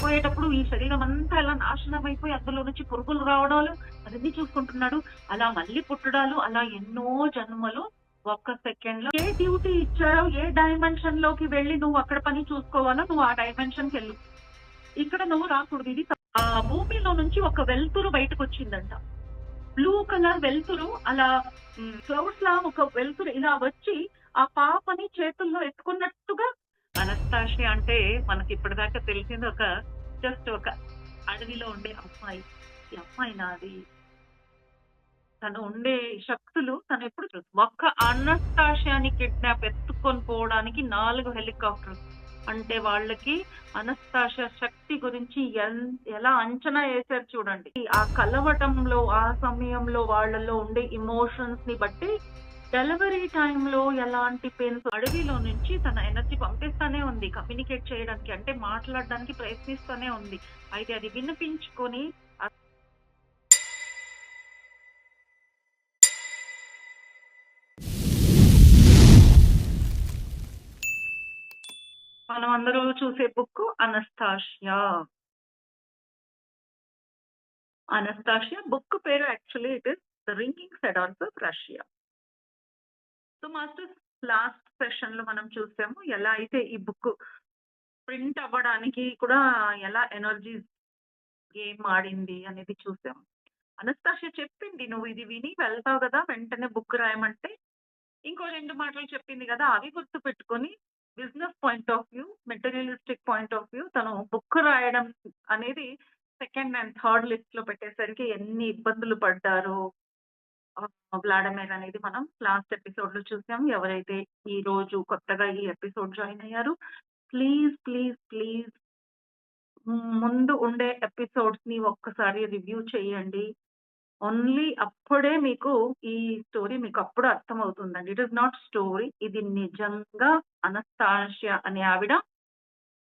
చనిపోయేటప్పుడు ఈ శరీరం అంతా ఇలా నాశనం అయిపోయి అందులో నుంచి పురుగులు రావడాలు అవన్నీ చూసుకుంటున్నాడు. అలా మళ్ళీ పుట్టడాలు అలా ఎన్నో జన్మలు ఒక్క సెకండ్‌లో ఏ డ్యూటీ ఇచ్చారో, ఏ డైమెన్షన్‌లోకి వెళ్లి నువ్వు అక్కడ పని చూసుకోవాలో నువ్వు ఆ డైమెన్షన్‌కెళ్ళు. ఇక్కడ నువ్వు రాకూడదు. ఇది ఆ భూమిలో నుంచి ఒక వెలుతురు బయటకొచ్చిందంట. బ్లూ కలర్ వెలుతురు అలా క్లౌడ్స్ లా ఒక వెలుతురు ఇలా వచ్చి ఆ పాపని చేతుల్లో ఎత్తుకున్నట్టుగా అనస్తాషియా అంటే మనకి ఇప్పటిదాకా తెలిసింది జస్ట్ ఒక అడవిలో ఉండే అమ్మాయి. ఈ అమ్మాయి నాది. తను ఉండే శక్తులు తను ఎప్పుడు ఒక్క అనస్తాషియాని కిడ్నాప్ ఎత్తుకొని పోవడానికి 4 హెలికాప్టర్స్. అంటే వాళ్ళకి అనస్తాషియా శక్తి గురించి ఎలా అంచనా ఏసారు చూడండి. ఆ కలవటంలో ఆ సమయంలో వాళ్ళలో ఉండే ఎమోషన్స్ ని బట్టి డెలివరీ టైంలో ఎలాంటి పెయిన్స్ అడవిలో నుంచి తన ఎనర్జీ పంపిస్తానే ఉంది కమ్యూనికేట్ చేయడానికి, అంటే మాట్లాడడానికి ప్రయత్నిస్తూనే ఉంది. అయితే అది వినిపించుకొని మనం అందరూ చూసే బుక్ అనస్తాషియా. అనస్తాషియా బుక్ పేరు actually it is the ringing cedars of Russia. So masters last session లో మనం చూసాము ఎలా అయితే ఈ బుక్ ప్రింట్ అవ్వడానికి కూడా ఎలా ఎనర్జీ గేమ్ ఆడింది అనేది చూసాము. అనస్తాషియా చెప్పింది నువ్వు ఇది విని వెళ్తావు కదా వెంటనే బుక్ రాయమంటే ఇంకో 2 మాటలు చెప్పింది కదా అవి గుర్తు పెట్టుకొని business point of view, materialistic point of view తను బుక్ రాయడం అనేది సెకండ్ అండ్ థర్డ్ లిస్ట్ లో పెట్టేసరికి ఎన్ని ఇబ్బందులు పడ్డారో వ్లాడిమిర్ అనేది మనం లాస్ట్ ఎపిసోడ్ లో చూసాం. ఎవరైతే ఈ రోజు కొత్తగా ఈ ఎపిసోడ్ జాయిన్ అయ్యారు ప్లీజ్ ప్లీజ్ ప్లీజ్ ముందు ఉండే ఎపిసోడ్స్ ని ఒక్కసారి రివ్యూ చేయండి. ఓన్లీ అప్పుడే మీకు ఈ స్టోరీ మీకు అప్పుడు అర్థమవుతుందండి. It is not story. ఇది నిజంగా అనస్తాషియా అనే ఆవిడ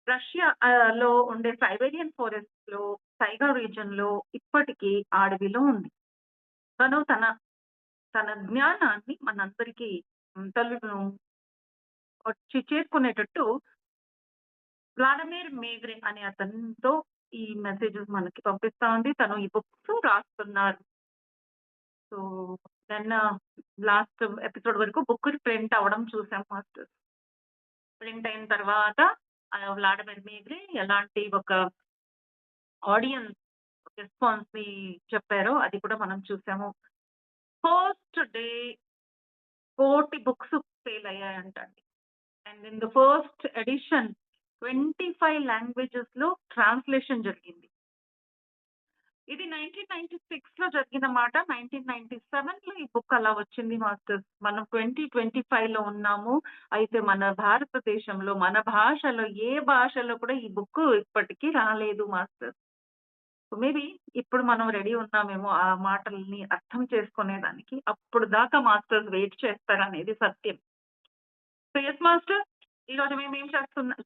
రష్యా లో ఉండే సైబేరియన్ ఫారెస్ట్ లో టైగా రీజన్ లో ఇప్పటికీ అడవిలో ఉంది. తను తన తన జ్ఞానాన్ని మనందరికీ తలను వచ్చి చేరుకునేటట్టు వ్లాడిమిర్ మేగ్రిన్ అనే అతనితో ఈ మెసేజెస్ మనకి పంపిస్తా ఉంది. తను ఈ బుక్స్ రాస్తున్నారు. సో దెన్ లాస్ట్ ఎపిసోడ్ వరకు బుక్ ప్రింట్ అవ్వడం చూసాం మాస్టర్. ప్రింట్ అయిన తర్వాత వ్లాడిమిర్ మేగ్రిన్ ఎలాంటి ఒక ఆడియన్స్ రెస్పాన్స్ ని చెప్పారో అది కూడా మనం చూసాము. ఫస్ట్ డే 1,000,000 బుక్స్ సేల్ అయ్యాయంటండి. And in the first edition 25 languages లో ట్రాన్స్లేషన్ జరిగింది. ఇది 1996 లో జరిగిన మాట. 1997 లో ఈ బుక్ అలా వచ్చింది మాస్టర్స్. మనం 2025 లో ఉన్నాము. అయితే మన భారతదేశంలో మన భాషలో ఏ భాషలో కూడా ఈ బుక్ ఇప్పటికీ రాలేదు మాస్టర్స్. మేబీ ఇప్పుడు మనం రెడీ ఉన్నామేమో ఆ మాటల్ని అర్థం చేసుకునేదానికి. అప్పుడు దాకా మాస్టర్స్ వెయిట్ చేస్తారనేది సత్యం. సో ఎస్ మాస్టర్, ఈరోజు మేము ఏం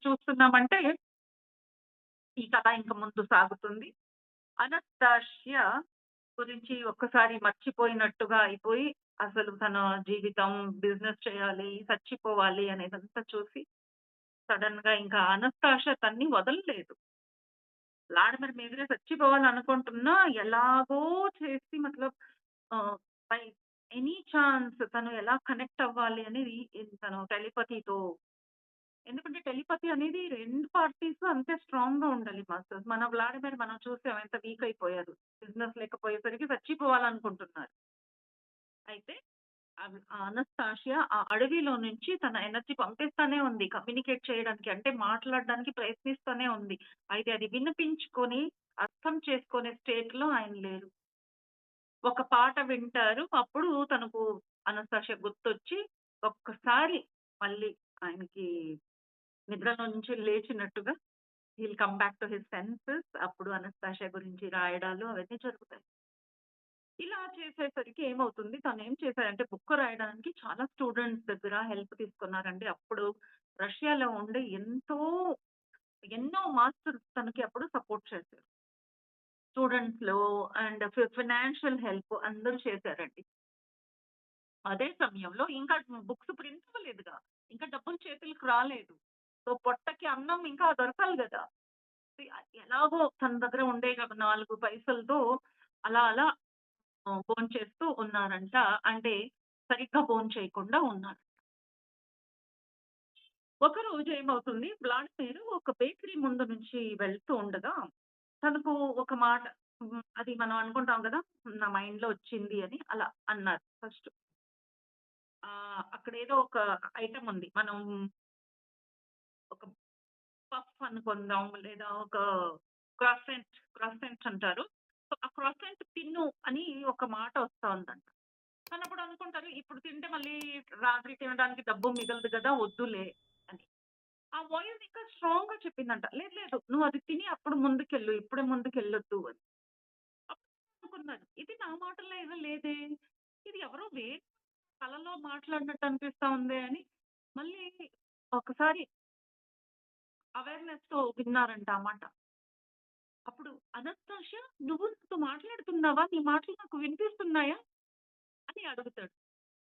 చూస్తున్నామంటే ఈ కథ ఇంకా ముందు సాగుతుంది. అనస్తాషియా గురించి ఒక్కసారి మర్చిపోయినట్టుగా అయిపోయి అసలు తన జీవితం బిజినెస్ చేయాలి, చచ్చిపోవాలి అనేదంతా చూసి సడన్ గా ఇంకా అనస్తాషియా తన్ని వదలలేదు. వ్లాడిమిర్ మేగ్రే చచ్చిపోవాలనుకుంటున్నా ఎలాగో చేసి మతలబ్ బై ఎనీ ఛాన్స్ తను ఎలా కనెక్ట్ అవ్వాలి అనేది తను టెలిపతితో, ఎందుకంటే టెలిపతి అనేది 2 పార్టీస్ అంతే స్ట్రాంగ్ గా ఉండాలి మాస్టర్స్. మన వ్లాడిమిర్ మనం చూసాం ఎంత వీక్ అయిపోయారు. బిజినెస్ లేకపోయేసరికి చచ్చిపోవాలనుకుంటున్నారు. అయితే అనస్తాషియా ఆ అడవిలో నుంచి తన ఎనర్జీ పంపిస్తానే ఉంది కమ్యూనికేట్ చేయడానికి, అంటే మాట్లాడడానికి ప్రయత్నిస్తూనే ఉంది. అయితే అది వినిపించుకొని అర్థం చేసుకునే స్టేట్ లో ఆయన లేరు. ఒక పాట వింటారు. అప్పుడు తనకు అనస్తాషియా గుర్తొచ్చి ఒక్కసారి మళ్ళీ ఆయనకి నిద్రలో నుంచి లేచినట్టుగా he'll come back to his senses. అప్పుడు అనస్తాషియా గురించి రాయడాలు అవన్నీ జరుగుతాయి. ఇలా చేసేసరికి ఏమవుతుంది, తను ఏం చేశారంటే బుక్ రాయడానికి చాలా స్టూడెంట్స్ దగ్గర హెల్ప్ తీసుకున్నారండి. అప్పుడు రష్యాలో ఉండే ఎన్నో మాస్టర్స్ తనకి అప్పుడు సపోర్ట్ చేశారు. స్టూడెంట్స్ లో అండ్ ఫైనాన్షియల్ హెల్ప్ అందరూ చేశారండి. అదే సమయంలో ఇంకా బుక్స్ ప్రింట్ అవ్వలేదుగా. ఇంకా డబ్బులు చేతులకు రాలేదు. సో పొట్టకి అన్నం ఇంకా దొరకాలి గదా! ఎలాగో తన దగ్గర ఉండే 4 పైసలతో అలా అలా భోంచేస్తూ ఉన్నారంట. అంటే సరిగ్గా భోంచేయకుండా ఉన్నారు. ఒకరోజు ఏమవుతుంది, వ్లాడిమిర్ ఒక బేకరీ ముందు నుంచి వెళ్తూ ఉండగా, తనకు ఒక మాట అది మనం అనుకుంటాం గదా! నా మైండ్‌లో వచ్చింది అని అలా అన్నారు ఫస్ట్. అక్కడేదో ఒక ఐటెమ్ ఉంది. మనం ఒక పఫ్ అనుకుందాం లేదా ఒక క్రాసెంట్ అంటారు. సో, ఆ క్రాసెంట్ తిను అని ఒక మాట వస్తా ఉందంట. తనప్పుడు అనుకుంటారు ఇప్పుడు తింటే మళ్ళీ రాత్రి తినడానికి డబ్బు మిగలదు గదా! వద్దులే అని. ఆ వాయిస్ ఇంకా స్ట్రాంగ్‌గా చెప్పిందంట. లేదు లేదు నువ్వు అది తిని అప్పుడు ముందుకెళ్ళు. ఇప్పుడే ముందుకెళ్ళొద్దు అని. అప్పుడు అనుకున్నాను. ఇది నా మాటల్లాగా లేదే! ఇది ఎవరో కలలో మాట్లాడినట్టు అనిపిస్తా ఉందే అని మళ్ళీ ఒకసారి అవేర్‌నెస్‌తో విన్నారంట ఆ మాట. అప్పుడు "అనస్తాషియా నువ్వు నాతో మాట్లాడుతున్నావా? నీ మాటలు నాకు వినిపిస్తున్నాయా?" అని అడుగుతాడు.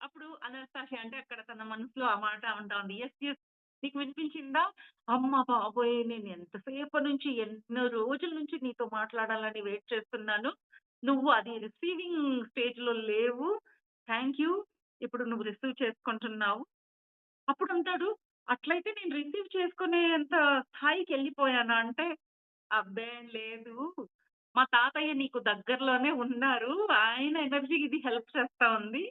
అప్పుడు అనస్తాషియా అంటే అక్కడ తన మనసులో ఆ మాట అంటా ఉంది. "యెస్. యెస్. నీకు వినిపించిందా? అమ్మ బాబోయ్! నేను ఎంతసేపటి నుంచి ఎన్నో రోజుల నుంచి నీతో మాట్లాడాలని వెయిట్ చేస్తున్నాను. నువ్వు అది రిసీవింగ్ స్టేజ్‌లో లేవు. Thank you. ఇప్పుడు నువ్వు రిసీవ్ చేసుకుంటున్నావు." అప్పుడంటాడు, "అట్లయితే నేను రిసీవ్ చేసుకునేంత స్థాయికెళ్ళిపోయానా?" అంటే, "అబ్బే! లేదు. మా తాతయ్య నీకు దగ్గరలోనే ఉన్నారు. ఆయన ఎనర్జీ ఇది హెల్ప్ చేస్తా ఉంది.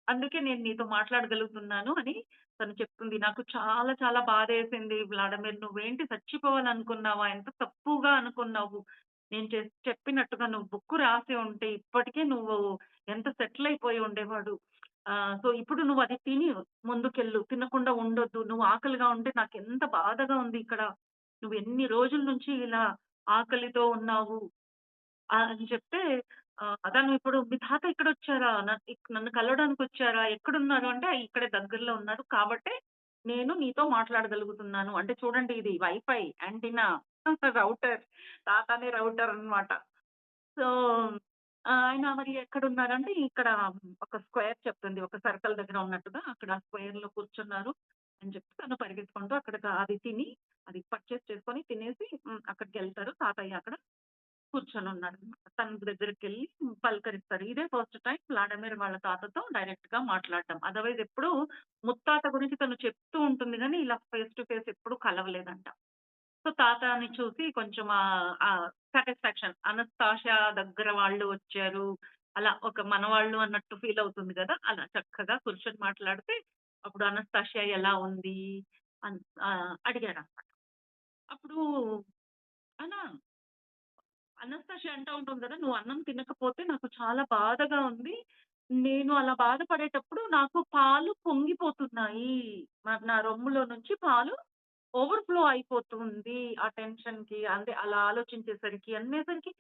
అందుకే నేను నీతో మాట్లాడగలుగుతున్నాను" అని తను చెప్తుంది. నాకు చాలా చాలా బాధేసింది. "వ్లాడిమిర్ నువ్వేంటి చచ్చిపోవాలనుకున్నావా? ఎంత తప్పుగా అనుకున్నావు. నేను చెప్పినట్టుగా నువ్వు బుక్ రాసి ఉంటే ఇప్పటికే నువ్వు ఎంత సెటిల్ అయిపోయి ఉండేవాడు. సో, ఇప్పుడు నువ్వది తిని ముందుకెళ్ళు. తినకుండా ఉండొద్దు. నువ్వు ఆకలిగా ఉంటే నాకెంత బాధగా ఉంది ఇక్కడ. నువ్వెన్ని రోజుల నుంచి ఇలా ఆకలితో ఉన్నావు అని చెప్తే తను ఇప్పుడు మీ తాత ఇక్కడొచ్చారా? నన్ను కలవడానికొచ్చారా? ఎక్కడున్నారు? అంటే ఇక్కడే దగ్గరలో ఉన్నారు. కాబట్టే నేను నీతో మాట్లాడగలుగుతున్నాను. అంటే చూడండి ఇది వైఫై, యాంటీనా, రౌటర్ తాతనే రౌటర్ అన్నమాట. సో, ఆయన మరి ఎక్కడున్నారంటే ఇక్కడ ఒక స్క్వేర్ చెప్తుంది. ఒక సర్కిల్ దగ్గర ఉన్నట్టుగా అక్కడ స్క్వేర్‌లో కూర్చున్నారు అని చెప్పి తను పరిగెత్తుకుంటూ అక్కడికి అది తిని, అది పర్చేస్ చేసుకొని తినేసి అక్కడికెళ్తారు. తాతయ్య అక్కడ కూర్చొనున్నారనమాట. తన దగ్గరికెళ్ళి పలకరిస్తారు. ఇదే ఫస్ట్ టైమ్ వ్లాడిమిర్ వాళ్ళ తాతతో డైరెక్ట్‌గా మాట్లాడడం. అదర్‌వైజ్ ఎప్పుడూ ముత్తాత గురించి తను చెప్తూ ఉంటుంది గానీ, ఇలా ఫేస్ టు ఫేస్ ఎప్పుడు కలవలేదంట. సో, తాతని చూసి కొంచెం సాటిస్ఫాక్షన్. అనస్తాషియా దగ్గర వాళ్ళు వచ్చారు. అలా ఒక మనవాళ్ళు అన్నట్టు ఫీల్ అవుతుంది గదా! అలా చక్కగా కూర్చొని మాట్లాడితే, అప్పుడు అనస్తాషియా ఎలా ఉంది? అన్ అడిగారనమాట. అప్పుడు అనా అనస్తాషియా అంటా ఉంటుంది గదా! "నువ్వు అన్నం తినకపోతే నాకు చాలా బాధగా ఉంది. నేను అలా బాధపడేటప్పుడు నాకు పాలు పొంగిపోతున్నాయి. నా రొమ్ములో నుంచి పాలు ఓవర్‌ఫ్లో అయిపోతుంది. ఆ టెన్షన్‌కి అంటే అలా ఆలోచించేసరికి అనేసరికి,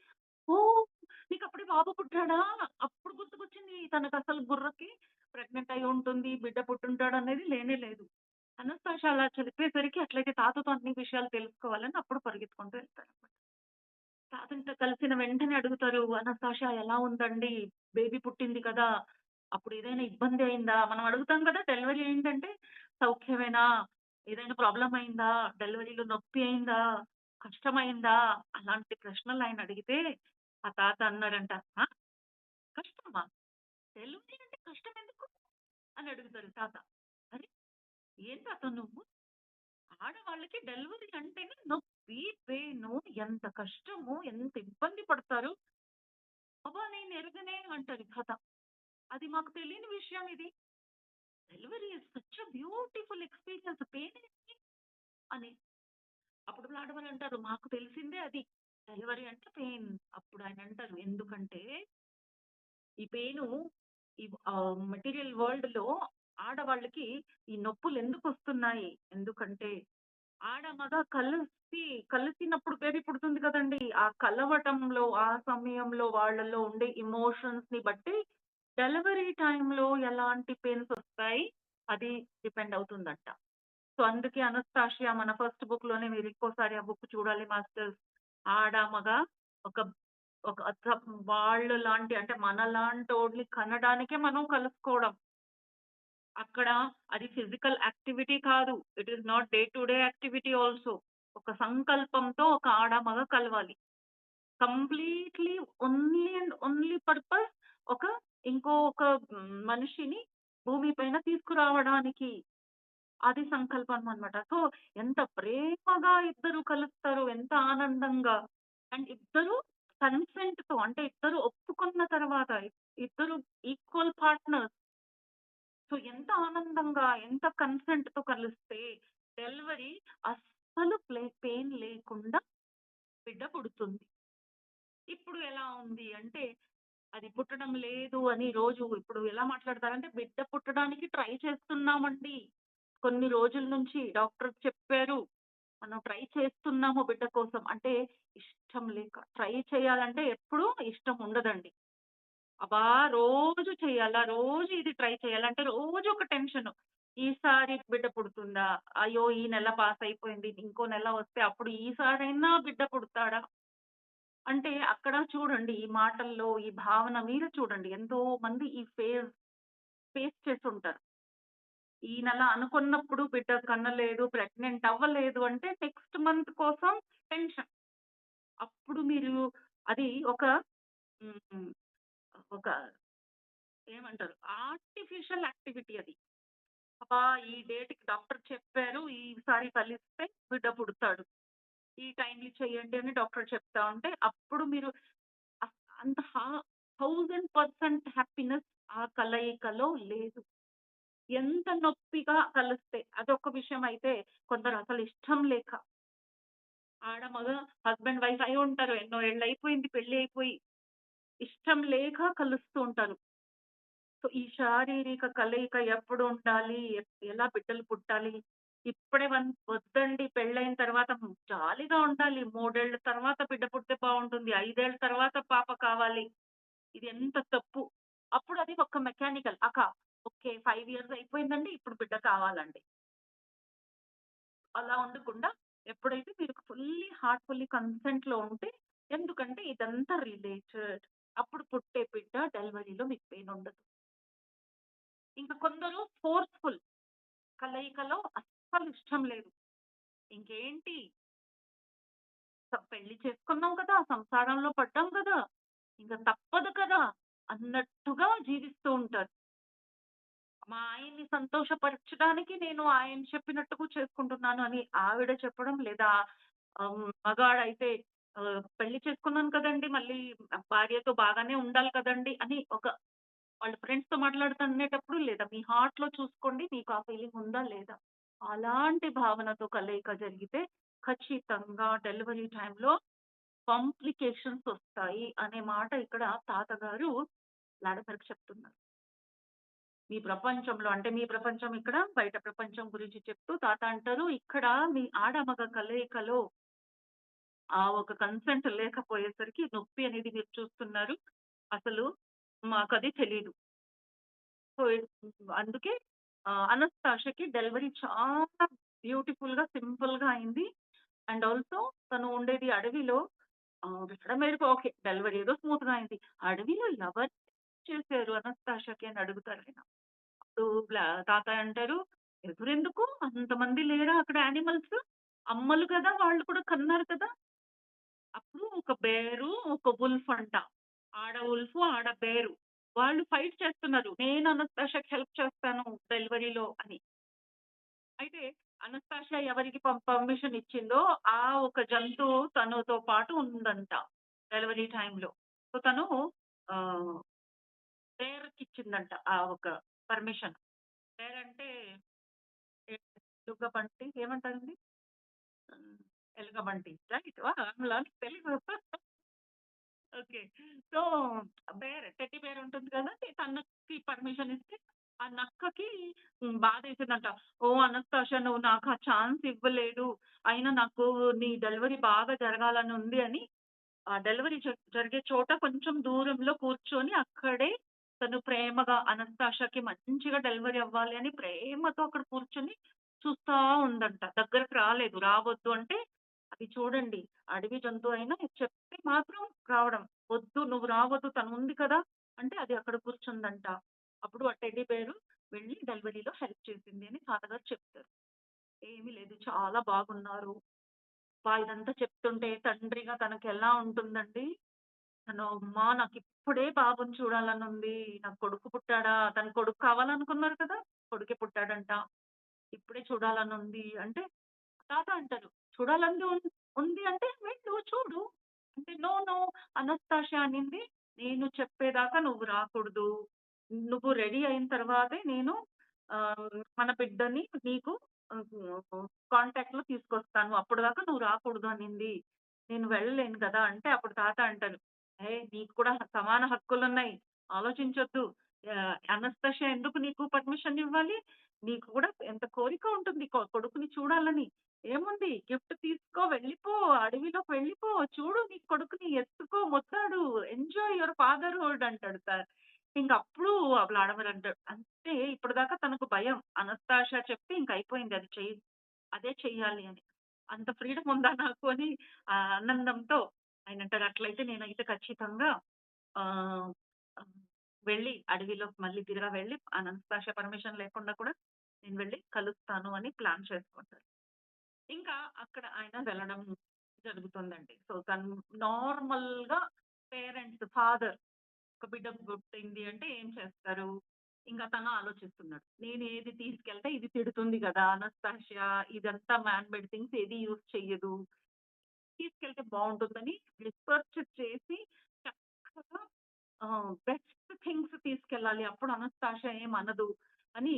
ఓహ్! నీకప్పుడే బాబు పుట్టాడా? అప్పుడు గుర్తుకొచ్చింది తనకసలు బుర్రకి ప్రెగ్నెంట్ అయ్యి ఉంటుంది. బిడ్డ పుట్టుంటాడనేది లేనే లేదు. అనస్తాషియా అలా చెప్పేసరికి అట్లయితే తాతతో అన్ని విషయాలు తెలుసుకోవాలని అప్పుడు పరిగెత్తుకుంటూ వెళ్తారనమాట. తాతయ్యతో కలిసిన వెంటనే అడుగుతారు, "అనస్తాషియా ఎలా ఉందండి? బేబీ పుట్టింది కదా! అప్పుడు ఏదైనా ఇబ్బంది అయిందా?" మనం అడుగుతాం కదా! డెలివరీ అయిందంటే, "సౌఖ్యమేనా? ఏదైనా ప్రాబ్లమ్ అయిందా? డెలివరీలో నొప్పి అయిందా? కష్టమైందా?" అలాంటి ప్రశ్నలు ఆయన అడిగితే, ఆ తాత అన్నారంట, "ఆ! కష్టమా? డెలివరీ అంటే కష్టం ఎందుకు?" అని అడుగుతారు తాత. అరే! ఏం తాత నువ్వు? ఆడవాళ్ళకి డెలివరీ అంటేనే నొప్పి, పెయిను, ఎంత కష్టమో, ఎంత ఇబ్బంది పడతారు. అబ్బా! నేనెరగనే అంటది కథ. అది మాకు తెలియని విషయం ఇది. Delivery is such a beautiful experience పెయినేంటి అని. అప్పుడు ఆడవాళ్ళంటారు, మాకు తెలిసిందే అది. డెలివరీ అంటే పెయిన్. అప్పుడు ఆయనంటారు, ఎందుకంటే ఈ పెయిను మెటీరియల్ వరల్డ్‌లో ఆడవాళ్ళకి ఈ నొప్పులెందుకొస్తున్నాయి? ఎందుకంటే ఆడ, మగ కలిసినప్పుడు బేబీ పుడుతుంది కదండీ! ఆ కలవటంలో, ఆ సమయంలో వాళ్ళలో ఉండే ఎమోషన్స్‌ని బట్టి డెలివరీ టైమ్‌లో ఎలాంటి పెయిన్సొస్తాయి అది డిపెండ్ అవుతుందంట. సో, అందుకే అనస్తాషియా మన ఫస్ట్ బుక్‌లోనే మీరు ఇంకోసారి ఆ బుక్ చూడాలి మాస్టర్స్. ఆడ, మగ ఒక ఒక వాళ్ళు లాంటి అంటే మనలాంటోడిని కనడానికే మనం కలుసుకోవడం. అక్కడ అది ఫిజికల్ యాక్టివిటీ కాదు. It is not day to day activity also. ఒక సంకల్పంతో ఒక ఆడ, మగ కలవాలి. Completely only and only purpose ఒక ఇంకొక మనిషిని భూమి పైన తీసుకురావడానికి. అది సంకల్పం అన్నమాట. సో, ఎంత ప్రేమగా ఇద్దరు కలుస్తారు. ఎంత ఆనందంగా. అండ్ ఇద్దరు కన్సెంట్‌తో అంటే ఇద్దరు ఒప్పుకున్న తర్వాత ఇద్దరు ఈక్వల్ పార్ట్నర్స్. సో, ఎంత ఆనందంగా, ఎంత కన్సెంట్‌తో కలిస్తే డెలివరీ అస్సలు పెయిన్ లేకుండా బిడ్డ పుడుతుంది. ఇప్పుడు ఎలా ఉంది అంటే, అది పుట్టడం లేదు అని రోజు ఇప్పుడు ఎలా మాట్లాడతారంటే, బిడ్డ పుట్టడానికి ట్రై చేస్తున్నామండి. కొన్ని రోజుల నుంచి డాక్టర్ చెప్పారు. మనం ట్రై చేస్తున్నాము బిడ్డ కోసం. అంటే ఇష్టం లేక. ట్రై చేయాలంటే ఎప్పుడూ ఇష్టం ఉండదండి. అబ్బా! రోజు చేయాలా? రోజు ఇది ట్రై చేయాలా? అంటే రోజు ఒక టెన్షను. ఈసారి బిడ్డ పుడుతుందా? అయ్యో! ఈ నెల పాస్ అయిపోయింది. ఇంకో నెల వస్తే అప్పుడు ఈసారైనా బిడ్డ పుడతాడా? అంటే అక్కడ చూడండి ఈ మాటల్లో, ఈ భావన మీద చూడండి. ఎంతో మంది ఈ ఫేస్ చేసుంటారు. ఈ నెల అనుకున్నప్పుడు బిడ్డ కనలేదు, ప్రెగ్నెంట్ అవ్వలేదు అంటే నెక్స్ట్ మంత్ కోసం టెన్షన్. అప్పుడు మీరు అది ఒక హ్మ్. ఒక ఏమంటారు? ఆర్టిఫిషియల్ యాక్టివిటీ అది. అబ్బా! ఈ డేట్‌కి డాక్టర్ చెప్పారు. ఈసారి కలిస్తే బిడ్డ పుడతాడు. ఈ టైంకి చేయండి అని డాక్టర్ చెప్తా ఉంటే అప్పుడు మీరు అంత 1000% హ్యాపీనెస్ ఆ కలయికలో లేదు. ఎంత నొప్పిగా కలిస్తే అదొక విషయం అయితే కొందరు అసలు ఇష్టం లేక ఆడ, మగ హస్బెండ్, వైఫ్ అయి ఉంటారు. ఎన్నో ఏళ్లయిపోయింది పెళ్లి అయిపోయి. ఇష్టం లేక కలుస్తూ ఉంటారు. సో, ఈ శారీరక కలయిక ఎప్పుడు ఉండాలి? ఎలా బిడ్డలు పుట్టాలి? ఇప్పుడే వద్దండి పెళ్ళైన తర్వాత జాలీగా ఉండాలి. 3 ఏళ్ల తర్వాత బిడ్డ పుడితే బావుంటుంది. 5 ఏళ్ల తర్వాత పాప కావాలి. ఇది ఎంత తప్పు. అప్పుడు అది ఒక మెకానికల్. ఓకే. 5 ఇయర్స్ అయిపోయిందండి. ఇప్పుడు బిడ్డ కావాలండి. అలా ఉండకుండా ఎప్పుడైతే మీరు హార్ట్‌ఫుల్లీ కన్సెంట్‌లో ఉంటే ఎందుకంటే ఇదంతా రిలేటెడ్. అప్పుడు పుట్టే బిడ్డ డెలివరీలో మీకు పెయిన్ ఉండదు. ఇంకా కొందరు ఫోర్స్‌ఫుల్ కలయికలో అస్సలు ఇష్టం లేదు. ఇంకేంటి పెళ్లి చేసుకున్నాం కదా! సంసారంలో పడ్డాం కదా! ఇంక తప్పదు కదా! అన్నట్టుగా జీవిస్తూ ఉంటారు. మా ఆయన్ని సంతోషపరచడానికి నేను ఆయన చెప్పినట్టుగా చేసుకుంటున్నాను అని ఆవిడ చెప్పడం లేదా మగాడైతే పెళ్లి చేసుకున్నాను కదండీ! మళ్ళీ భార్యతో బాగానే ఉండాలి కదండీ! అని వాళ్ళ ఫ్రెండ్స్‌తో మాట్లాడుతనేటప్పుడు లేదా మీ హార్ట్‌లో చూసుకోండి. మీకు ఆ ఫీలింగ్ ఉందా లేదా? అలాంటి భావనతో కలయిక జరిగితే ఖచ్చితంగా డెలివరీ టైమ్‌లో కాంప్లికేషన్స్ ఒస్తాయి అనే మాట ఇక్కడ తాతగారు లాడసరికి చెప్తున్నారు. మీ ప్రపంచంలో అంటే మీ ప్రపంచం ఇక్కడ, బయట ప్రపంచం గురించి చెప్తూ తాత అంటారు, "ఇక్కడ మీ ఆడ, మగ కలయికలో ఆ ఒక కన్సెంట్ లేకపోయేసరికి నొప్పి అనేది మీరు చూస్తున్నారు. అసలు మాకది తెలీదు." సో, అందుకే అనస్తాషకి డెలివరీ చాలా బ్యూటిఫుల్‌గా, సింపుల్‌గా అయింది. అండ్ ఆల్సో తను ఉండేది అడవిలో. వినడం మేరకు ఓకే. డెలివరీ ఏదో స్మూత్‌గా అయింది. అడవిలో ఎవరు చేశారు అనస్తాషకి అని అడుగుతారాయన. అప్పుడు తాతయ్య అంటారు, "ఎదురెందుకు అంతమంది లేరా అక్కడ యానిమల్స్? అమ్మలు కదా! వాళ్ళు కూడా కన్నారు కదా!" అప్పుడు ఒక బేరు, ఒక వుల్ఫ్ అంట. ఆడ వుల్ఫు, ఆడ బేరు. వాళ్ళు ఫైట్ చేస్తున్నారు. నేను అనస్తాషకి హెల్ప్ చేస్తాను డెలివరీలో అని. అయితే అనస్తాషియా ఎవరికి పర్మిషన్ ఇచ్చిందో, ఆ ఒక జంతువు తనతో పాటు ఉందంట డెలివరీ టైమ్‌లో. సో, తను ఆహ్, బేర్‌కిచ్చిందంట ఆ ఒక పర్మిషన్. బేర్ అంటే ఎలుగుబంటి ఏమంటారండి? హ్మ్. ఎలుగుబంటి right. I'm learning Telugu. Okay. So, teddy bear ఉంటుంది కదండీ! తనకి పర్మిషన్ ఇస్తే, ఆ నక్కకి బాధేసిందంట. ఓహ్! అనస్తాషియా నువ్వు నాకు ఆ ఛాన్స్ ఇవ్వలేదు. అయినా నాకు నీ డెలివరీ బాగా జరగాలని ఉంది అని, ఆ డెలివరీ జరిగే చోట కొంచెం దూరంలో కూర్చొని అక్కడే తను ప్రేమగా అనస్తాషాకి మంచిగా డెలివరీ అవ్వాలి అని ప్రేమతో అక్కడ కూర్చొని చూస్తా ఉందంట. దగ్గరికి రాలేదు. రావద్దు అంటే అది చూడండి అడవి జంతువు అయినా చెప్తే మాత్రం రావడం. వద్దు నువ్వు రావద్దు తనుంది కదా! అంటే అది అక్కడ కూర్చుందంట. అప్పుడు ఆ టెడ్డీ బేరు వెళ్లి డెలివరీలో హెల్ప్ చేసింది అని తాతగారు చెప్తారు. ఏమీ లేదు చాలా బాగున్నారు. ఇదంతా చెప్తుంటే తండ్రిగా తనకెలా ఉంటుందండి? తను అమ్మా! నాకిప్పుడే బాబుని చూడాలనుంది. నాకు కొడుకు పుట్టాడా? తను కొడుకు కావాలనుకున్నారు కదా! కొడుకే పుట్టాడంట. ఇప్పుడే చూడాలనుంది అంటే, తాత అంటారు. చూడాలని ఉంది అంటే వెళ్ళు చూడు. అంటే నో, నో అనస్తాషియా అనింది. నేను చెప్పేదాకా నువ్వు రాకూడదు. నువ్వు రెడీ అయిన తర్వాతే నేను మన బిడ్డని నీకు కాంటాక్ట్‌లో తీసుకొస్తాను. అప్పటిదాకా నువ్వు రాకూడదు అనింది. నేను వెళ్ళలేను కదా! అంటే అప్పుడు తాత అంటారు. "ఏయ్! నీకు కూడా సమాన హక్కులున్నాయి. ఆలోచించొద్దు. అనస్తాషియా ఎందుకు నీకు పర్మిషన్ ఇవ్వాలి? నీకు కూడా ఎంత కోరిక ఉంటుంది కొడుకుని చూడాలని. ఏముంది గిఫ్ట్ తీసుకో వెళ్ళిపో. అడవిలోకి వెళ్ళిపో. చూడు నీ కొడుకుని ఎత్తుకో, ముద్దాడు. ఎంజాయ్ యువర్ ఫాదర్‌హుడ్" అంటాడు సార్. ఇంకప్పుడు వ్లాడిమిర్ అంటాడు. అంటే ఇప్పటిదాకా తనకు భయం. అనస్తాషియా చెప్తే ఇంక అయిపోయింది. అదే చెయ్యాలి అని. అంత ఫ్రీడమ్ ఉందా నాకు అని ఆనందంతో ఆయనంటారు. అట్లయితే నేనైతే ఖచ్చితంగా ఆహ్, ఆహ్, వెళ్ళి అడవిలోకి మళ్ళీ తిరగా వెళ్ళి అనస్తాషియా పర్మిషన్ లేకుండా కూడా నేను వెళ్ళి కలుస్తాను అని ప్లాన్ చేసుకుంటారు. ఇంకా అక్కడ ఆయన వెళ్ళడం జరుగుతుందండి. సో, తను నార్మల్‌గా ఫాదర్ ఒక బిడ్డ పుట్టింది అంటే ఏం చేస్తారు? ఇంకా తను ఆలోచిస్తున్నాడు. నేను ఏది తీసుకెళ్తే ఇది తిడుతుంది గదా! అనస్తాషియా ఇదంతా మ్యాన్ మేడ్ థింగ్స్ ఏది యూజ్ చెయ్యదు. తీసుకెళ్తే బావుంటుందని రిసర్చ్ చేసి చక్కగా బెస్ట్ థింగ్స్ తీసుకెళ్ళాలి. అప్పుడు అనస్తాషియా ఏమనదు అని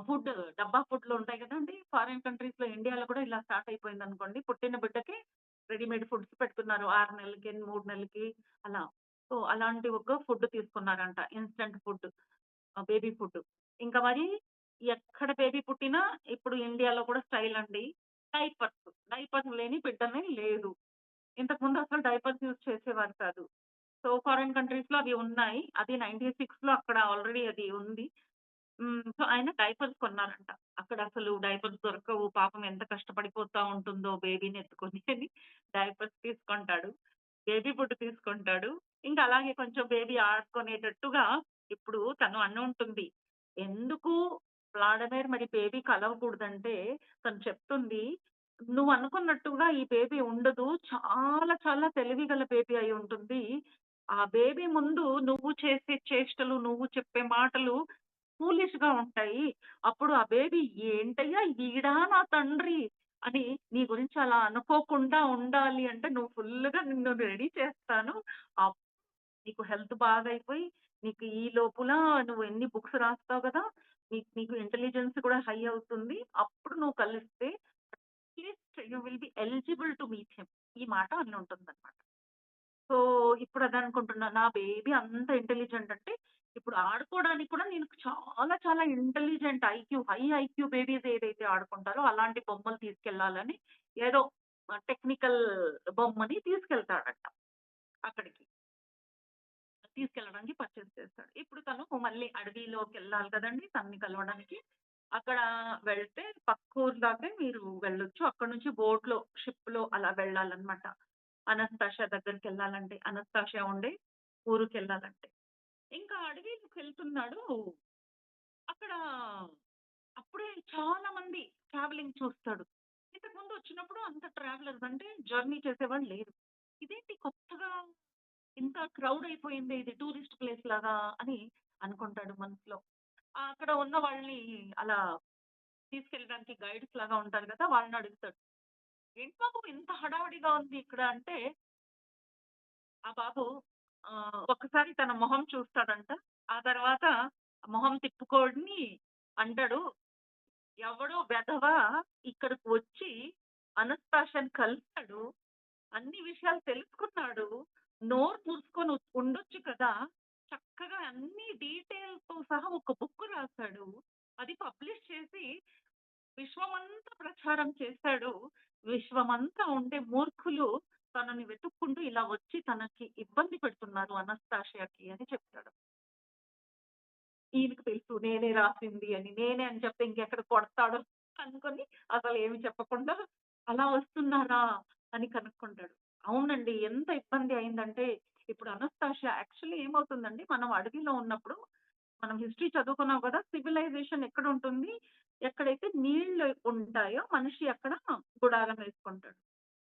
ఫుడ్ డబ్బా ఫుడ్‌లు ఉంటాయి గదండీ! ఫారిన్ కంట్రీస్‌లో ఇండియాలో కూడా ఇలా స్టార్ట్ అయిపోయిందనుకోండి. పుట్టిన బిడ్డకి రెడీమేడ్ ఫుడ్స్ పెడుతున్నారు. 6 నెలలకి, 3 నెలలకి అలా. సో, అలాంటి ఒక ఫుడ్ తీసుకున్నారంట. Instant food. Baby food. ఇంకా మరి ఎక్కడ బేబీ పుట్టినా ఇప్పుడు ఇండియాలో కూడా స్టైల్ అండి. డైపర్స్. డైపర్స్ లేని బిడ్డనే లేదు. ఇంతకుముందు అసలు డైపర్స్ యూజ్ చేసేవారు కాదు. సో, ఫారిన్ కంట్రీస్‌లో అవి ఉన్నాయి. అది 96లో అక్కడ ఆల్రెడీ అది ఉంది. సో, ఆయన డైపర్స్ కొన్నారంట. అక్కడసలు డైపర్స్ దొరకవు. పాపం ఎంత కష్టపడిపోతా ఉంటుందో బేబీని ఎత్తుకొని అని డైపర్స్ తీసుకుంటాడు. బేబీ ఫుడ్ తీసుకుంటాడు. ఇంకా అలాగే కొంచెం బేబీ ఆడుకునేటట్టుగా ఇప్పుడు తను అనుంటుంది. ఎందుకు వ్లాడిమిర్ మరి బేబీ కలవకూడదంటే తను చెప్తుంది, "నువ్వనుకున్నట్టుగా ఈ బేబీ ఉండదు. చాలా చాలా తెలివిగల బేబీ అయ్యుంటుంది. ఆ బేబీ ముందు నువ్వు చేసే చేష్టలు, నువ్వు చెప్పే మాటలు ఫూలిష్‌గా ఉంటాయి. అప్పుడు ఆ బేబీ ఏంటయ్యా ఈడా నా తండ్రి అని నీ గురించి అలా అనుకోకుండా ఉండాలి అంటే నువ్వు ఫుల్లుగా నిన్ను రెడీ చేస్తాను. అప్ నీకు హెల్త్ బాగయిపోయి నీకు ఈ లోపుల నువ్వు ఎన్ని బుక్స్ రాస్తావు గదా! నీకు ఇంటెలిజెన్స్ కూడా హై అవుతుంది. అప్పుడు నువ్వు కలిస్తే at least you will be eligible to meet him. ఈ మాట అని ఉంటుందన్నమాట. సో, ఇప్పుడదనుకుంటున్నా. నా బేబీ అంత ఇంటెలిజెంట్ అంటే, ఇప్పుడు ఆడుకోవడానికి కూడా నేను చాలా చాలా ఇంటెలిజెంట్ హై ఐక్యూ బేబీస్ ఏదైతే ఆడుకుంటారో అలాంటి బొమ్మలు తీసుకెళ్ళాలని ఏదో టెక్నికల్ బొమ్మని తీసుకెళ్తాడంట అక్కడికి. తీసుకెళ్ళడానికి పర్చేస్ చేస్తాడు. ఇప్పుడు తను మళ్ళీ అడవిలోకెళ్ళాలి కదండీ! తనని కలవడానికి. అక్కడ వెళ్తే పక్కూరు దాకా మీరు వెళ్ళొచ్చు. అక్కడి నుంచి బోట్‌లో, షిప్‌లో అలా వెళ్ళాలన్నమాట. అనస్తాషియా దగ్గరికెళ్ళాలంటే, అనస్తాషియా ఉండే ఊరుకెళ్ళాలంటే. ఇంకా అడవిలోకెళ్తున్నాడు. అక్కడ అప్పుడే చాలా మంది ట్రావెలింగ్ చూస్తాడు. ఇంతకుముందు వచ్చినప్పుడు అంత ట్రావెలర్స్ అంటే జర్నీ చేసేవాళ్ళు లేరు. ఇదేంటి కొత్తగా ఇంత క్రౌడ్ అయిపోయిందే ఇది టూరిస్ట్ ప్లేస్ లాగా అని అనుకుంటాడు మనసులో. అక్కడ ఉన్న వాళ్ళని అలా తీసుకెళ్ళడానికి గైడ్స్ లాగా ఉంటారు కదా! వాళ్ళని అడుగుతాడు. "ఏంటి బాబు ఇంత హడావిడిగా ఉంది ఇక్కడ" అంటే ఆ బాబు ఒక్కసారి తన మొహం చూస్తాడంట. ఆ తర్వాత మొహం తిప్పుకొని అంటాడు, "ఎవడో వెధవ ఇక్కడికి వచ్చి అనస్తాషియాని కలిసాడు. అన్ని విషయాలు తెలుసుకున్నాడు. నోరు మూసుకొని ఉండొచ్చు కదా! చక్కగా అన్ని డీటెయిల్స్‌తో సహా ఒక బుక్ రాసాడు. అది పబ్లిష్ చేసి విశ్వమంతా ప్రచారం చేసాడు. విశ్వమంతా ఉండే మూర్ఖులు తనని వెతుక్కుంటూ ఇలా వచ్చి తనకి ఇబ్బంది పెడుతున్నారు అనస్తాషియాకి" అని చెప్తాడు. ఈయనకి తెలుసు నేనే రాసింది అని. నేనే అని చెప్తే ఇంకెక్కడ కొడతాడో అనుకోని అసలేమి చెప్పకుండా అలా వస్తున్నారా అని కనుక్కుంటాడు. అవునండి. ఎంత ఇబ్బంది అయిందంటే ఇప్పుడు అనస్తాషియా యాక్చువల్లీ ఏమవుతుందండి మనం అడవిలో ఉన్నప్పుడు మనం హిస్టరీ చదువుకున్నాం కదా! సివిలైజేషన్ ఎక్కడుంటుంది? ఎక్కడైతే నీళ్ళు ఉంటాయో మనిషి అక్కడ గుడారం వేసుకుంటాడు.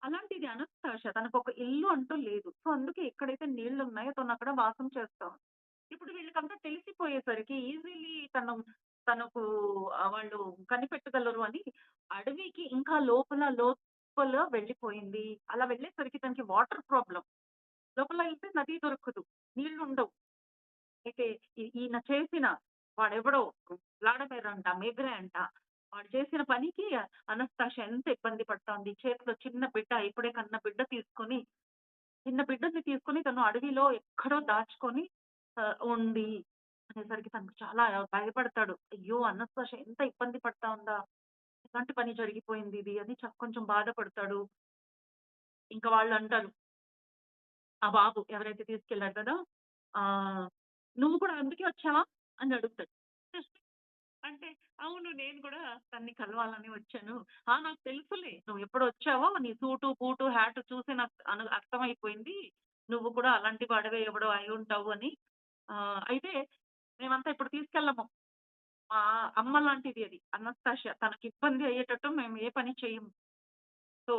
అలాంటిది అనస్తాష తనకొక ఇల్లు అంటూ లేదు. సో, అందుకే ఎక్కడైతే నీళ్లున్నాయో తనక్కడ వాసం చేస్తా ఉంది. ఇప్పుడు వీళ్ళకంతా తెలిసిపోయేసరికి ఈజిలీ తనకు వాళ్ళు కనిపెట్టగలరు అని అడవికి ఇంకా లోపల వెళ్ళిపోయింది. అలా వెళ్ళేసరికి తనకి వాటర్ ప్రాబ్లమ్. లోపల ఎళ్తే నది దొరకదు. నీళ్లుండవు. అయితే ఈయన చేసిన వాడెవడో వ్లాడమిర్ అంట, మేగ్రే అంట. వాడు చేసిన పనికి అనస్తాష ఎంత ఇబ్బంది పడతాంది. చేతిలో చిన్న బిడ్డ ఇప్పుడే కన్న బిడ్డ తీసుకొని చిన్న బిడ్డని తీసుకొని తను అడవిలో ఎక్కడో దాచుకొని ఉంది అనేసరికి తనకు చాలా భయపడతాడు. అయ్యో! అనస్తాష ఎంత ఇబ్బంది పడతా ఉందా! ఎలాంటి పని జరిగిపోయింది ఇది అని కొంచెం బాధపడతాడు. ఇంక వాళ్ళంటారు ఆ బాబు ఎవరైతే తీసుకెళ్లారు కదా! ఆహ్, "నువ్వు కూడా అందుకే వచ్చావా?" అని అడుగుతాడు. అంటే, అవును. నేను గూడా తనని కలవాలని వచ్చాను. ఆ! నాకు తెలుసులే. నువ్వెప్పుడొచ్చావో నీ సూటు, బూటు, హ్యాట్ చూసి నాకు అర్థమైపోయింది. నువ్వు కూడా అలాంటి వాడివే ఎవడో అయ్యుంటావు అని. అయితే మేమంతా ఇప్పుడు తీసుకెళ్ళము. మా అమ్మ లాంటిది అది. అనస్తాషియా. తనకిబ్బంది అయ్యేటట్టు మేము ఏ పని చెయ్యము. సో,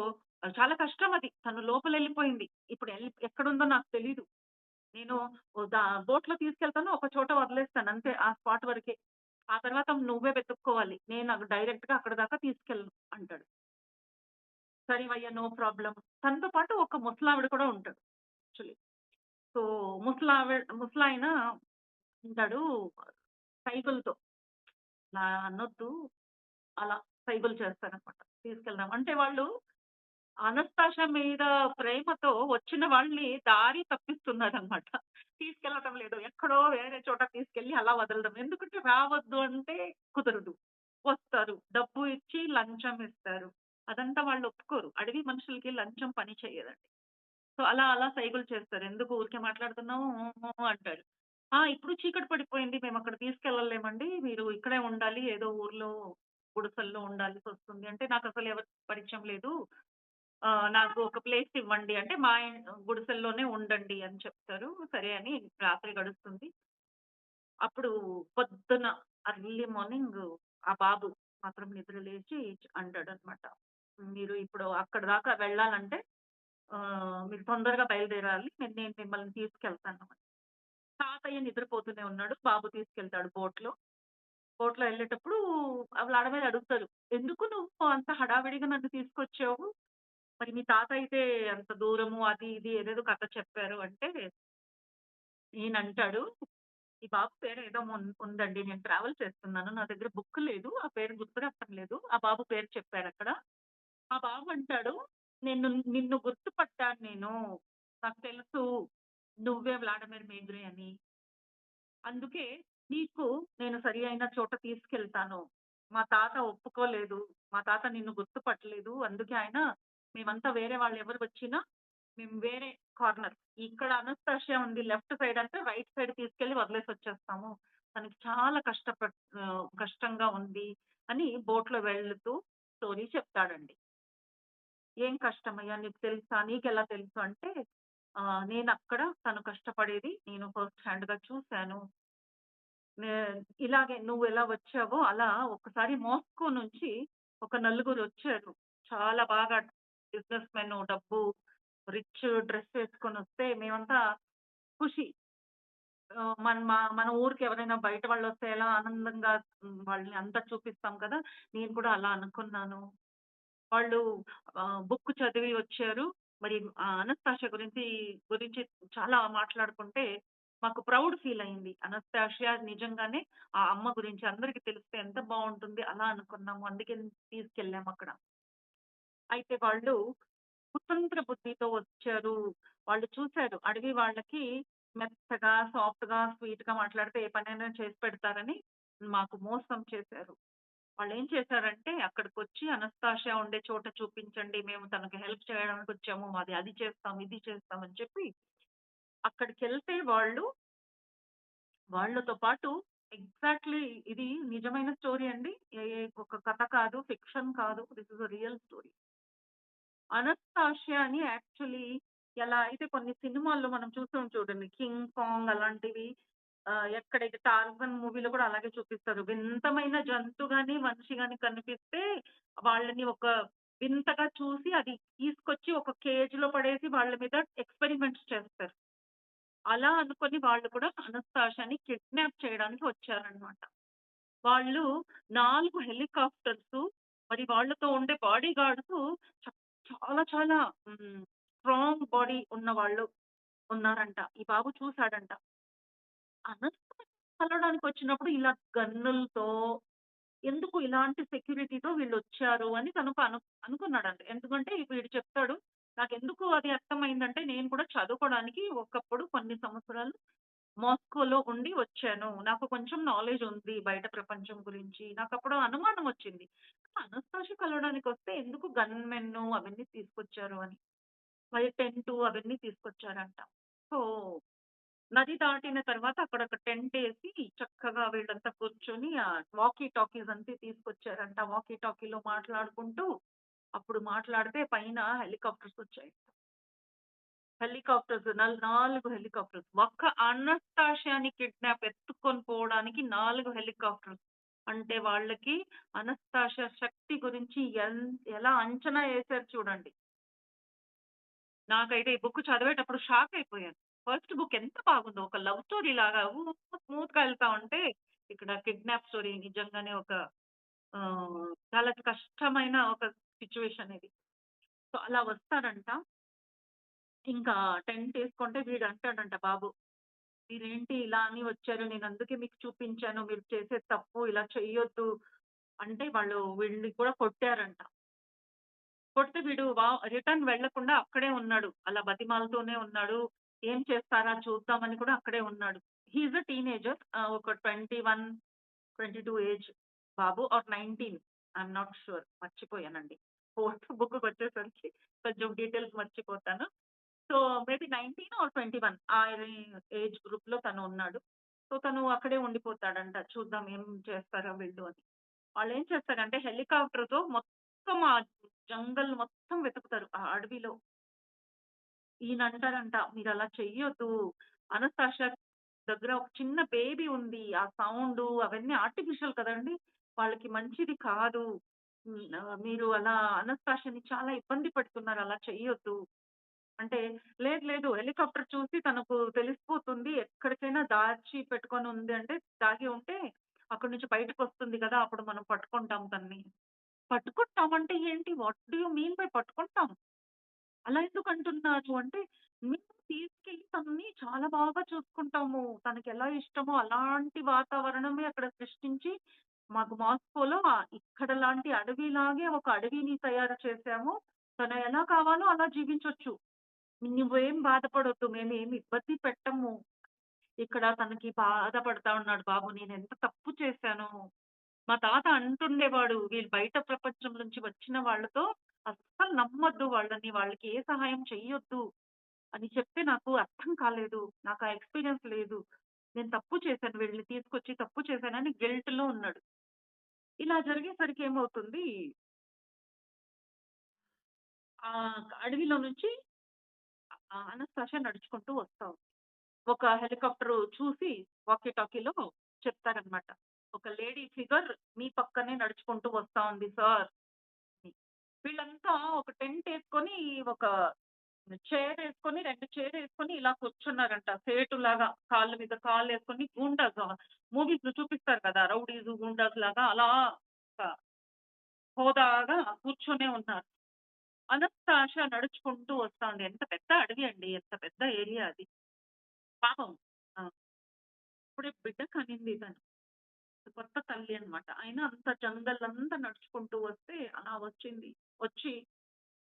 చాలా కష్టం అది. తను లోపలెళ్ళిపోయింది. ఇప్పుడు ఎక్కడుందో నాకు తెలీదు. నేను బోట్‌లో తీసుకెళ్తాను. ఒక చోట వదిలేస్తాను అంతే. ఆ స్పాట్ వరకే. ఆ తర్వాత నువ్వే వెతుక్కోవాలి. నేను డైరెక్ట్‌గా అక్కడి దాకా తీసుకెళ్ళను అంటాడు. సరేవయ్య నో ప్రాబ్లమ్. తనతో పాటు ఒక ముసలావిడ కూడా ఉంటాడు యాక్చువల్లీ. సో, ముసలాయన ఉంటాడు సైగలతో. ఇలా అనొద్దు. అలా సైగలు చేస్తారనమాట. తీసుకెళ్దాం. అంటే వాళ్ళు అనస్తాష మీద ప్రేమతో వచ్చిన వాళ్ళని దారి తప్పిస్తున్నారనమాట. తీసుకెళ్ళటం లేదు. ఎక్కడో వేరే చోట తీసుకెళ్ళి అలా వదలడం. ఎందుకంటే రావద్దు అంటే కుదరదు. వస్తారు. డబ్బు ఇచ్చి లంచం ఇస్తారు. అదంతా వాళ్ళు ఒప్పుకోరు. అడవి మనుషులకి లంచం పని చేయదండి. సో, అలా సైగలు చేస్తారు. ఎందుకు ఊరికే మాట్లాడుతున్నావు అంటారు. ఇప్పుడు చీకటి పడిపోయింది. మేమక్కడ తీసుకెళ్ళలేమండి. మీరు ఇక్కడే ఉండాలి. ఏదో ఊర్లో గుడిసెల్లో ఉండాల్సొస్తుంది. అంటే నాకసలు ఎవరి పరిచయం లేదు. నాకు ఒక ప్లేస్ ఇవ్వండి అంటే, మా గుడిసెల్లోనే ఉండండి అని చెప్తారు. సరే అని రాత్రి గడుస్తుంది. అప్పుడు పొద్దున అర్లీ మార్నింగ్ ఆ బాబు మాత్రం నిద్ర లేచి అంటాడనమాట. మీరు ఇప్పుడు అక్కడి దాకా వెళ్ళాలంటే మీరు తొందరగా బయలుదేరాలి. నేను మిమ్మల్ని తీసుకెళ్తాను అని. తాతయ్య నిద్రపోతూనే ఉన్నాడు. బాబు తీసుకెళ్తాడు బోట్‌లో. బోట్‌లో ఎళ్ళేటప్పుడు వాళ్ళ మీద అడుగుతారు. "ఎందుకు నువ్వు అంత హడావిడిగా నన్ను తీసుకొచ్చావు? మరి మీ తాత అయితే అంత దూరము అది ఇది ఏదేదో కథ చెప్పారు" అంటే ఈయనంటాడు, "ఈ బాబు పేరు ఏదో ఉందండి. నేను ట్రావెల్ చేస్తున్నాను. నా దగ్గర బుక్ లేదు. ఆ పేరు గుర్తు రావటం లేదు. ఆ బాబు పేరు చెప్పారక్కడ." ఆ బాబు అంటాడు, నిన్ను గుర్తుపట్టాను నేను. నాకు తెలుసు నువ్వే వ్లాడిమిర్ మేగ్రే అని. అందుకే నీకు నేను సరి అయిన చోట తీసుకెళ్తాను. మా తాత ఒప్పుకోలేదు. మా తాత నిన్ను గుర్తుపట్టలేదు. అందుకే ఆయన మేమంతా వేరే వాళ్ళెవరు వచ్చినా మేము వేరే కార్నర్ ఇక్కడ అనస్తాషియా ఉంది లెఫ్ట్ సైడ్ అంటే రైట్ సైడ్ తీసుకెళ్ళి వదిలేసొచ్చేస్తాము. తనకి చాలా కష్టంగా ఉంది అని బోట్‌లో వెళ్తూ స్టోరీ చెప్తాడండి. "ఏం కష్టమయ్యా నీకు తెలుసా? నీకెలా తెలుసు?" అంటే నేనక్కడ తను కష్టపడేది నేను ఫస్ట్ హ్యాండ్‌గా చూసాను. నే ఇలాగే నువ్వెలా వచ్చావో అలా ఒకసారి మాస్కో నుంచి ఒక నలుగురొచ్చారు. చాలా బాగా బిజినెస్ మెన్ డబ్బు రిచ్ డ్రెస్ ఏసుకొనొస్తే మేమంతా ఖుషి. మన ఊరికి ఎవరైనా బయట వాళ్ళొస్తే ఎలా ఆనందంగా వాళ్ళని అంతా చూపిస్తాం కదా! నేను కూడా అలా అనుకున్నాను. వాళ్ళు బుక్ చదివి వచ్చారు. మరి అనస్తాషియా గురించి చాలా మాట్లాడుకుంటే మాకు ప్రౌడ్ ఫీల్ అయింది. అనస్తాషియా నిజంగానే ఆ అమ్మ గురించి అందరికి తెలిస్తే ఎంత బావుంటుంది అలా అనుకున్నాము. అందుకే తీసుకెళ్ళామక్కడ. అయితే వాళ్ళు కుతంత్ర బుద్ధితో వచ్చారు. వాళ్ళు చూసారు అడవి వాళ్ళకి మెత్తగా, సాఫ్ట్‌గా, స్వీట్‌గా మాట్లాడితే ఏ పనైనా చేసి పెడతారని మాకు మోసం చేశారు. వాళ్ళేం చేశారంటే అక్కడికొచ్చి అనస్తాషియా ఉండే చోట చూపించండి. మేము తనకి హెల్ప్ చేయడానికొచ్చాము. మాది అది చేస్తాం, ఇది చేస్తాం అని చెప్పి అక్కడికెళ్తే వాళ్ళతో పాటు ఎగ్జాక్ట్‌లీ ఇది నిజమైన స్టోరీ అండి. ఒక కథ కాదు, ఫిక్షన్ కాదు. This is a real story. అనస్తాషియాని యాక్చువల్లీ ఎలా అయితే కొన్ని సినిమాల్లో మనం చూసాం చూడండి 'కింగ్ కాంగ్' అలాంటివి ఎక్కడైతే 'టార్జన్' మూవీలో కూడా అలాగే చూపిస్తారు. వింతమైన జంతు గాని, మనిషి గాని కనిపిస్తే వాళ్ళని ఒక వింతగా చూసి అది తీసుకొచ్చి ఒక కేజ్‌లో పడేసి వాళ్ళ మీద ఎక్స్‌పెరిమెంట్స్ చేస్తారు. అలా అనుకోని వాళ్ళు కూడా అనస్తాషాని కిడ్నాప్ చేయడానికి వచ్చారనమాట. వాళ్ళు 4 హెలికాప్టర్సు మరి వాళ్ళతో ఉండే బాడీ గార్డ్సు చ చాలా చాలా స్ట్రాంగ్ బాడీ ఉన్నవాళ్ళు ఉన్నారంట. ఈ బాబు చూసాడంట. అనస్థాషియా కలవడానికొచ్చినప్పుడు ఇలా గన్నులతో ఎందుకు ఇలాంటి సెక్యూరిటీతో వీళ్ళొచ్చారు అని తనకు అనుకున్నాడంట. ఎందుకంటే వీడు చెప్తాడు, నాకెందుకు అది అర్థమైందంటే నేను కూడా చదువుకోవడానికి ఒకప్పుడు కొన్ని సంవత్సరాలు మాస్కోలో ఉండి వచ్చాను. నాకు కొంచెం నాలెడ్జ్ ఉంది బయట ప్రపంచం గురించి. నాకప్పుడు అనుమానం వచ్చింది. అనస్తాషియా కలవడానికొస్తే ఎందుకు గన్‌మెన్ను అవన్నీ తీసుకొచ్చారు అని. మరి టెంటు అవన్నీ తీసుకొచ్చారంట. సో నది దాటిన తర్వాత అక్కడ ఒక టెంటేసి చక్కగా వీళ్ళంతా కూర్చొని వాకీ టాకీస్ అంతే తీసుకొచ్చారంట. వాకీ టాకీలో మాట్లాడుకుంటూ అప్పుడు మాట్లాడితే పైన హెలికాప్టర్స్ వచ్చాయి. Helicopters 4 helicopters. ఒక్క అనస్తాషియాని కిడ్నాప్ ఎత్తుకొని పోవడానికి 4 హెలికాప్టర్స్. అంటే వాళ్ళకి అనస్తాషియా శక్తి గురించి ఎలా అంచనా ఏసారు చూడండి. నాకైతే ఈ బుక్ చదివేటప్పుడు షాక్ అయిపోయాను. ఫస్ట్ బుక్ ఎంత బాగుందో. ఒక లవ్ స్టోరీ లాగా స్మూత్‌గా ఎళ్తా ఉంటే, ఇక్కడ కిడ్నాప్ స్టోరీ నిజంగానే ఒక చాలా కష్టమైన ఒక సిట్యుయేషన్ ఇది. సో, అలా వస్తారంట. ఇంకా టెంట్ ఏసుకుంటే వీడు అంటాడంట బాబు, "మీరేంటి ఇలా అని వచ్చారు. నేను అందుకే మీకు చూపించాను. మీరు చేసేది తప్పు. ఇలా చెయ్యొద్దు." అంటే వాళ్ళు వీడిని కూడా కొట్టారంట. కొడితే వీడు రిటర్న్ వెళ్ళకుండా అక్కడే ఉన్నాడు. అలా బతిమాలుతూనే ఉన్నాడు. ఏం చేస్తారా చూద్దామని కూడా అక్కడే ఉన్నాడు. He is a teenager. ఒక 21, 22 ఏజ్ బాబు ఆర్ 19 ఐయామ్ నాట్ ష్యూర్ మర్చిపోయానండి. ఫోర్త్ బుక్‌కొచ్చేసరికి కొంచెం డీటెయిల్స్ మర్చిపోతాను. సో, మేబీ 19 ఆర్ 21 ఆ ఏజ్ గ్రూప్‌లో తను ఉన్నాడు. సో, తను అక్కడే ఉండిపోతాడంట. చూద్దాం ఏం చేస్తారో వీళ్ళు అని. వాళ్ళేం చేస్తారంటే హెలికాప్టర్‌తో మొత్తం ఆ జంగల్ మొత్తం వెతుకుతారు. ఆ అడవిలో. ఈయనంటారంట, "మీరలా చెయ్యొద్దు. అనస్తాషియా దగ్గర ఒక చిన్న బేబీ ఉంది. ఆ సౌండు అవన్నీ ఆర్టిఫిషియల్ కదండీ! వాళ్ళకి మంచిది కాదు. మీరు అలా అనస్తాషియాని చాలా ఇబ్బంది పెడుతున్నారు. అలా చెయ్యొద్దు." అంటే, "లేదు లేదు హెలికాప్టర్ చూసి తనకు తెలిసిపోతుంది. ఎక్కడికైనా దాచి పెట్టుకొని ఉంది అంటే దాగి ఉంటే అక్కడి నుంచి బయటకొస్తుంది కదా! అప్పుడు మనం పట్టుకుంటాం తనని." పట్టుకుంటాం అంటే ఏంటి? What do you mean by పట్టుకుంటాం? అలా ఎందుకంటున్నారు అంటే, మేము తీసుకెళ్ళి తనని చాలా బాగా చూసుకుంటాము. తనకెలా ఇష్టమో అలాంటి వాతావరణమే అక్కడ సృష్టించి, మాకు మాస్కోలో ఇక్కడ లాంటి అడవిలాగే ఒక అడవిని తయారు చేశాము. తను ఎలా కావాలో అలా జీవించొచ్చు. నువ్వేం బాధపడొద్దు. మేమేమి ఇబ్బంది పెట్టము. ఇక్కడ తనకి బాధపడతా ఉన్నాడు బాబు. నేనెంత తప్పు చేశాను. మా తాత అంటుండేవాడు, "వీళ్ళు బయట ప్రపంచం నుంచి వచ్చిన వాళ్ళతో అస్సలు నమ్మొద్దు వాళ్ళని. వాళ్ళకి ఏ సహాయం చెయ్యొద్దు" అని చెప్తే నాకు అర్థం కాలేదు. నాకు ఆ ఎక్స్‌పీరియన్స్ లేదు. నేను తప్పు చేశాను. వీళ్ళని తీసుకొచ్చి తప్పు చేశానని గిల్ట్‌లో ఉన్నాడు. ఇలా జరిగేసరికి ఏమవుతుంది, అడవిలో నుంచి అనస్తాషియా నడుచుకుంటూ వస్తా ఉంది. ఒక హెలికాప్టరు చూసి వాకీ టాకీలో చెప్తారనమాట. "ఒక లేడీ ఫిగర్ మీ పక్కనే నడుచుకుంటూ వస్తా ఉంది సార్" అని. వీళ్ళంతా ఒక టెంటేసుకొని ఒక చైరేసుకొని 2 చైరేసుకొని ఇలా కూర్చున్నారంట. సేటులాగా కాళ్ళ మీద కాళ్ళేసుకొని గూండాస్ మూవీస్‌లో చూపిస్తారు కదా! రౌడీసు, గూండాస్ లాగా అలా ఒక హోదాగా కూర్చొనే ఉన్నారు. అనస్తాషియా నడుచుకుంటూ వస్తా ఉంది. ఎంత పెద్ద అడవి అండి. ఎంత పెద్ద ఏరియా అది. పాపం ఆ! అప్పుడే బిడ్డ కనింది తను. కొత్త తల్లి అన్నమాట. అయినా అంత జంగల్ అంతా నడుచుకుంటూ వస్తే అలా వచ్చింది. వచ్చి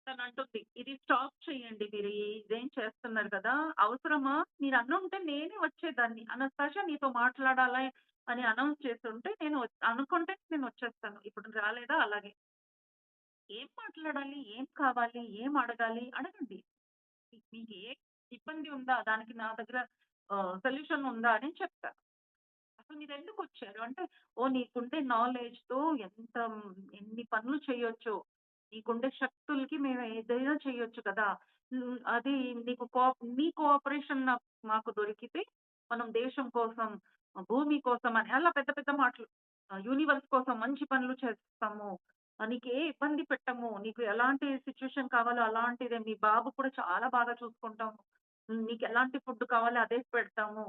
తనంటుంది, "ఇది స్టాప్ చేయండి. మీరు ఇదేం చేస్తున్నారు కదా! అవసరమా? మీరన్నుంటే నేనే వచ్చేదాన్ని. అనస్తాషియా నీతో మాట్లాడాలి" అని అనౌన్స్ చేసుంటే అనుకుంటే నేనొచ్చేస్తాను. ఇప్పుడు రాలేదా అలాగే. ఏం మాట్లాడాలి? ఏం కావాలి? ఏం అడగాలి? అడగండి. మీకు ఏ ఇబ్బంది ఉందా? దానికి నా దగ్గర సొల్యూషన్ ఉందా అని చెప్తా. అసలు మీరెందుకొచ్చారు? అంటే, ఓహ్! నీకుండే నాలెడ్జ్‌తో ఎన్ని పనులు చేయొచ్చో. నీకుండే శక్తులకి మేము ఏదైనా చేయొచ్చు కదా! అది నీకు నీ కోఆపరేషన్ మాకు దొరికితే మనం దేశం కోసం, భూమి కోసం అని అలా పెద్ద పెద్ద మాటలు. యూనివర్స్ కోసం మంచి పనులు చేస్తాము. నీకు ఏ ఇబ్బంది పెట్టము. నీకు ఎలాంటి సిట్యుయేషన్ కావాలో అలాంటిదే. మీ బాబు కూడా చాలా బాగా చూసుకుంటాము. నీకు ఎలాంటి ఫుడ్ కావాలో అదే పెడతాము.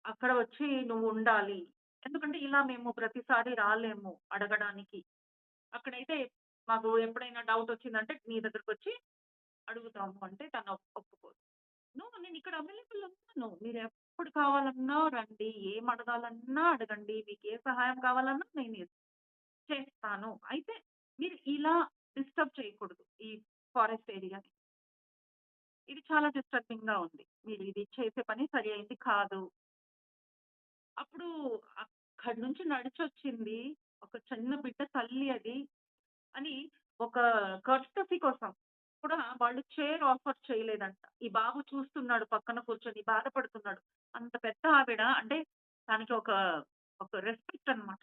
అక్కడ వచ్చి నువ్వుండాలి. ఎందుకంటే ఇలా మేము ప్రతిసారి రాలేము అడగడానికి. అక్కడైతే మాకు ఎప్పుడైనా డౌటొచ్చిందంటే నీ దగ్గరకొచ్చి అడుగుతాము అంటే తను ఒప్పుకోదు. నో నేనిక్కడ అవైలబుల్ ఉన్నాను. మీరెప్పుడు కావాలన్నా రండి. ఏం అడగాలన్నా అడగండి. మీకే సహాయం కావాలన్నా నేను చేస్తాను. అయితే మీరు ఇలా డిస్టర్బ్ చేయకూడదు ఈ ఫారెస్ట్ ఏరియాని. ఇది చాలా డిస్టర్బింగ్‌గా ఉంది. మీరు ఇది చేసే పని సరి అయింది కాదు. అప్పుడు అక్కడి నుంచి నడిచొచ్చింది. ఒక చిన్న బిడ్డ తల్లి అది. అని ఒక కర్టసీ కోసం కూడా వాళ్ళు చైర్ ఆఫర్ చేయలేదంట. ఈ బాబు చూస్తున్నాడు పక్కన కూర్చొని బాధపడుతున్నాడు. అంత పెద్ద ఆవిడ అంటే దానికి ఒక రెస్పెక్ట్ అన్నమాట.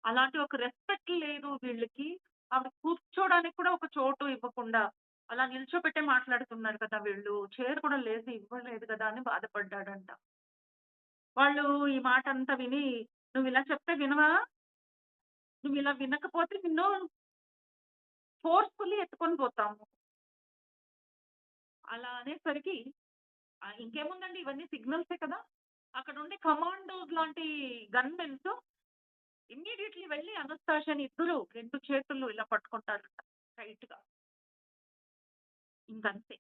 అలాంటి ఒక రెస్పెక్ట్ లేదు వీళ్ళకి. ఆవిడ కూర్చోడానికి కూడా ఒక చోటు ఇవ్వకుండా అలా నిల్చోబెట్టే మాట్లాడుతున్నారు కదా వీళ్ళు. చైర్ కూడా లేదు ఇవ్వలేదు కదా అని బాధపడ్డాడంట. వాళ్ళు ఈ మాటంతా విని "నువ్విలా చెప్తే వినవా? నువ్విలా వినకపోతే నిన్ను ఫోర్స్‌ఫుల్లీ ఎత్తుకొని పోతాము." అలా అనేసరికి ఇంకేముందండి ఇవన్నీ సిగ్నల్సే కదా! అక్కడుండే కమాండోస్ లాంటి గన్‌మెన్స్ ఇమ్మీడియేట్‌లీ వెళ్లి అనస్తాషియాని ఇద్దరు 2 చేతులు ఇలా పట్టుకుంటారంట టైట్‌గా. ఇంకంతే.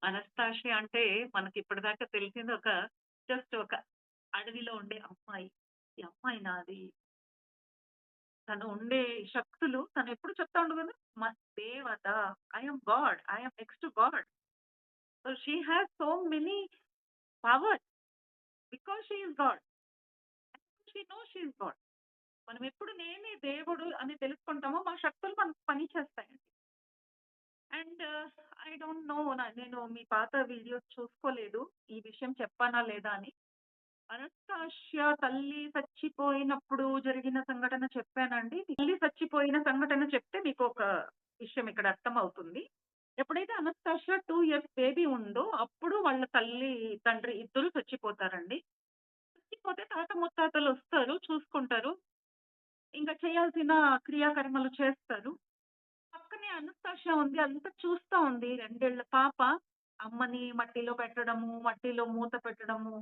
అనస్తాషియా అంటే మనకిప్పటిదాకా తెలిసింది జస్ట్ ఒక అడవిలో ఉండే అమ్మాయి. ఈ అమ్మాయి నాది. తను ఉండే శక్తులు తనెప్పుడు చెప్తా ఉండు కదా! మా దేవత. I am God. I am next to God. So she has so many powers because she is God. She knows she is God. మనం ఎప్పుడు నేనే దేవుడు అని తెలుసుకుంటామో మా శక్తులు మనకు పని చేస్తాయండి. అండ్ ఐ డోంట్ నో నేను మీ పాత వీడియోస్ చూసుకోలేదు. ఈ విషయం చెప్పానా లేదా అని. అనస్తాషియా తల్లి చచ్చిపోయినప్పుడు జరిగిన సంఘటన చెప్పానండి. తల్లి చచ్చిపోయిన సంఘటన చెప్తే మీకొక విషయం ఇక్కడ అర్థమవుతుంది. ఎప్పుడైతే అనస్తాషియా 2 ఇయర్స్ బేబీ ఉందో అప్పుడు వాళ్ళ తల్లి, తండ్రి ఇద్దరు చచ్చిపోతారండి. చచ్చిపోతే తాత ముత్తాతలొస్తారు చూసుకుంటారు. ఇంక చేయాల్సిన క్రియాకర్మలు చేస్తారు. పక్కనే అనస్తాషియా ఉంది. అంతా చూస్తా ఉంది. 2 ఏళ్ల పాప. అమ్మని మట్టిలో పెట్టడము, మట్టిలో మూత పెట్టడము.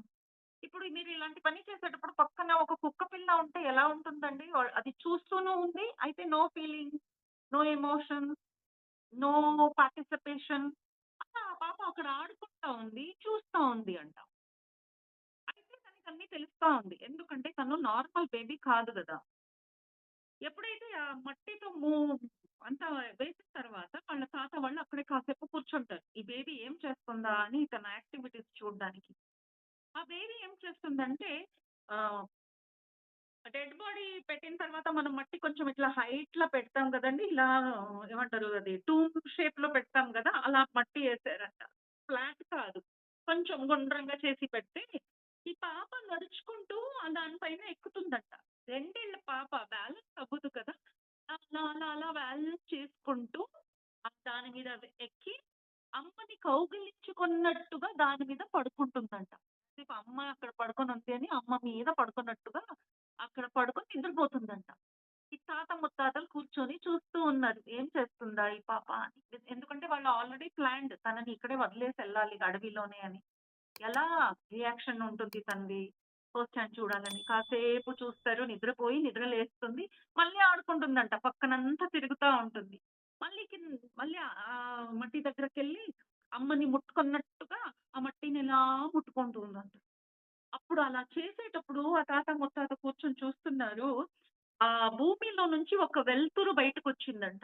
ఇప్పుడు మీరు ఇలాంటి పని చేసేటప్పుడు పక్కన ఒక కుక్క పిల్ల ఉంటే ఎలా ఉంటుందండి? అది చూస్తూను ఉంది. అయితే no feeling, no emotion, no participation. అలా ఆ పాప అక్కడ ఆడుకుంటా ఉంది. చూస్తా ఉంది అంట. అయితే తనకన్నీ తెలుస్తా ఉంది. ఎందుకంటే తను నార్మల్ బేబీ కాదు గదా! ఎప్పుడైతే ఆ మట్టితో అంతా వేసిన తర్వాత వాళ్ళ తాత వాళ్ళు అక్కడే కాసేపు కూర్చుంటారు. ఈ బేబీ ఏం చేస్తుందా అని తన యాక్టివిటీస్ చూడ్డానికి. ఆ బేబీ ఏం చేస్తుందంటే ఆహ్, డెడ్ బాడీ పెట్టిన తర్వాత మనం మట్టి కొంచెం ఇట్లా హైట్‌లో పెడతాం గదండీ! ఇలా ఏమంటారు అది టూమ్ షేప్‌లో పెడతాం గదా! అలా మట్టి ఏసారంట. ఫ్లాట్ కాదు. కొంచెం గుండ్రంగా చేసి పెడితే, ఈ పాప నడుచుకుంటూ దాని పైన ఎక్కుతుందంట. 2 ఏళ్ల పాప బ్యాలెన్స్ అవ్వదు కదా! అలా బ్యాలెన్స్ చేసుకుంటూ దాని మీద ఎక్కి అమ్మని కౌగిలించుకున్నట్టుగా దాని మీద పడుకుంటుందంట. సేపు అమ్మ అక్కడ పడుకొనుంది అని అమ్మ మీద పడుకున్నట్టుగా అక్కడ పడుకొని నిద్రపోతుందంట. ఈ తాత ముత్తాతలు కూర్చొని చూస్తూ ఉన్నారు. ఏం చేస్తుందా ఈ పాప అని. ఎందుకంటే వాళ్ళు ఆల్రెడీ ప్లాన్డ్ తనని ఇక్కడే వదిలేసెళ్ళాలి అడవిలోనే అని. ఎలా రియాక్షన్ ఉంటుంది తనది ఫస్ట్ టైమ్ చూడాలని. కాసేపు చూస్తారు, నిద్రపోయి నిద్ర లేస్తుంది. మళ్ళీ ఆడుకుంటుందంట. పక్కనంతా తిరుగుతా ఉంటుంది. మళ్ళీ మళ్ళీ మట్టి దగ్గరకెళ్ళి అమ్మని ముట్టుకున్నట్టుగా ఆ మట్టిని ఇలా ముట్టుకుంటూ ఉందంట. అప్పుడు అలా చేసేటప్పుడు ఆ తాత ముత్తాత కూర్చొని చూస్తున్నారు. ఆ భూమిలో నుంచి ఒక వెలుతురు బయటకొచ్చిందంట.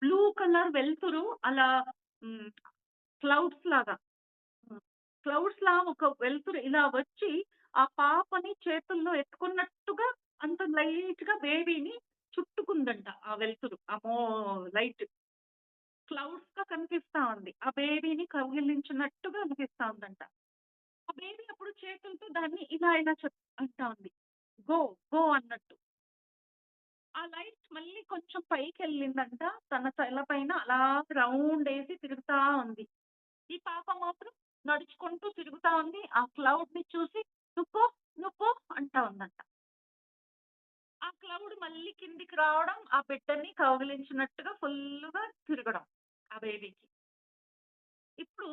బ్లూ కలర్ వెలుతురు అలా హ్మ్. క్లౌడ్స్ లాగా. హ్మ్. క్లౌడ్స్‌లా ఒక వెలుతురు ఇలా వచ్చి, ఆ పాపని చేతుల్లో ఎత్తుకున్నట్టుగా అంత లైట్‌గా బేబీని చుట్టుకుందంట ఆ వెలుతురు. లైట్ క్లౌడ్స్‌గా కనిపిస్తా ఉంది. ఆ బేబీని కౌగిలించినట్టుగా అనిపిస్తా ఉందంట. ఆ బేబీ అప్పుడు చేతులతో దాన్ని ఇలా అంటా ఉంది. గో, గో అన్నట్టు. ఆ లైట్ మళ్ళీ కొంచెం పైకెళ్ళిందంట. తన తల పైన అలా రౌండేసి తిరుగుతా ఉంది. ఈ పాప మాత్రం నడుచుకుంటూ తిరుగుతా ఉంది. ఆ క్లౌడ్‌ని చూసి "నువ్వు, నువ్వు" అంటా ఉందంట. ఆ క్లౌడ్ మళ్ళీ కిందికి రావడం, ఆ బిడ్డని కౌగిలించినట్టుగా ఫుల్లుగా తిరగడం ఆ బేబీకి. ఇప్పుడు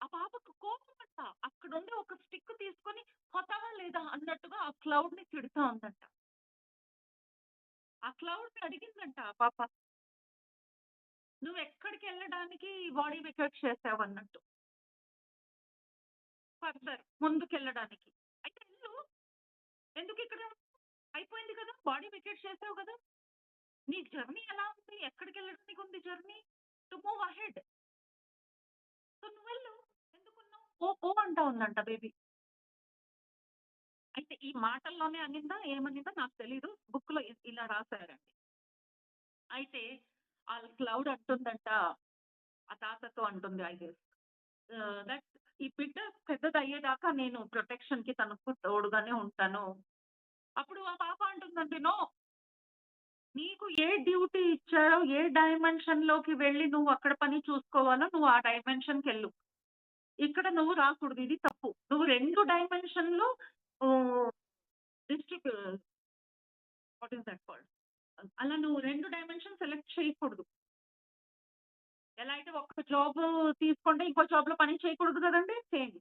ఆ పాపకు కోపమంట. అక్కడుండి ఒక స్టిక్ తీసుకొని కొడతావా లేదా అన్నట్టుగా ఆ క్లౌడ్‌ని తిడతా ఉందంట. ఆ క్లౌడ్‌ని అడిగిందంట ఆ పాప. "నువ్వెక్కడికెళ్ళడానికి బాడీ వెకేట్ చేసావన్నట్టు. ఫర్దర్ ముందుకెళ్ళడానికి. అయితే ఎళ్ళు. ఎందుకిక్కడ అయిపోయింది కదా! బాడీ వెకేట్ చేసావు కదా! నీ జర్నీ ఎలా ఉంది? ఎక్కడికెళ్ళడానికి ఉంది journey? To move ahead. So నువ్వెళ్ళు. ఎందుకున్నావు? పో పో అంటా ఉందంట బేబీ. అయితే ఈ మాటల్లోనే అనిందా? ఏమనిందో నాకు తెలీదు. బుక్‌లో ఇలా రాసారండి. అయితే ఆ క్లౌడ్ అంటుందంట, ఆ తాతతో అంటుంది ఐ గెస్. దట్ ఈ బిడ్డ పెద్దదయ్యేదాకా నేను ప్రొటెక్షన్‌కి తనకు తోడుగానే ఉంటాను. అప్పుడు ఆ పాప అంటుందండి, "నో, నీకు ఏ డ్యూటీ ఇచ్చారో, ఏ డైమెన్షన్‌లోకి వెళ్లి నువ్వు అక్కడ పని చూసుకోవాలో నువ్వు ఆ డైమెన్షన్‌కెళ్ళు. ఇక్కడ నువ్వు రాకూడదు. ఇది తప్పు. నువ్వు 2 డైమెన్షన్‌లో oh, district what is that called? అలా నువ్వు 2 డైమెన్షన్ సెలెక్ట్ చేయకూడదు. ఎలా అయితే ఒక్క జాబ్ తీసుకుంటే ఇంకో జాబ్‌లో పని చేయకూడదు కదండీ! సేమ్.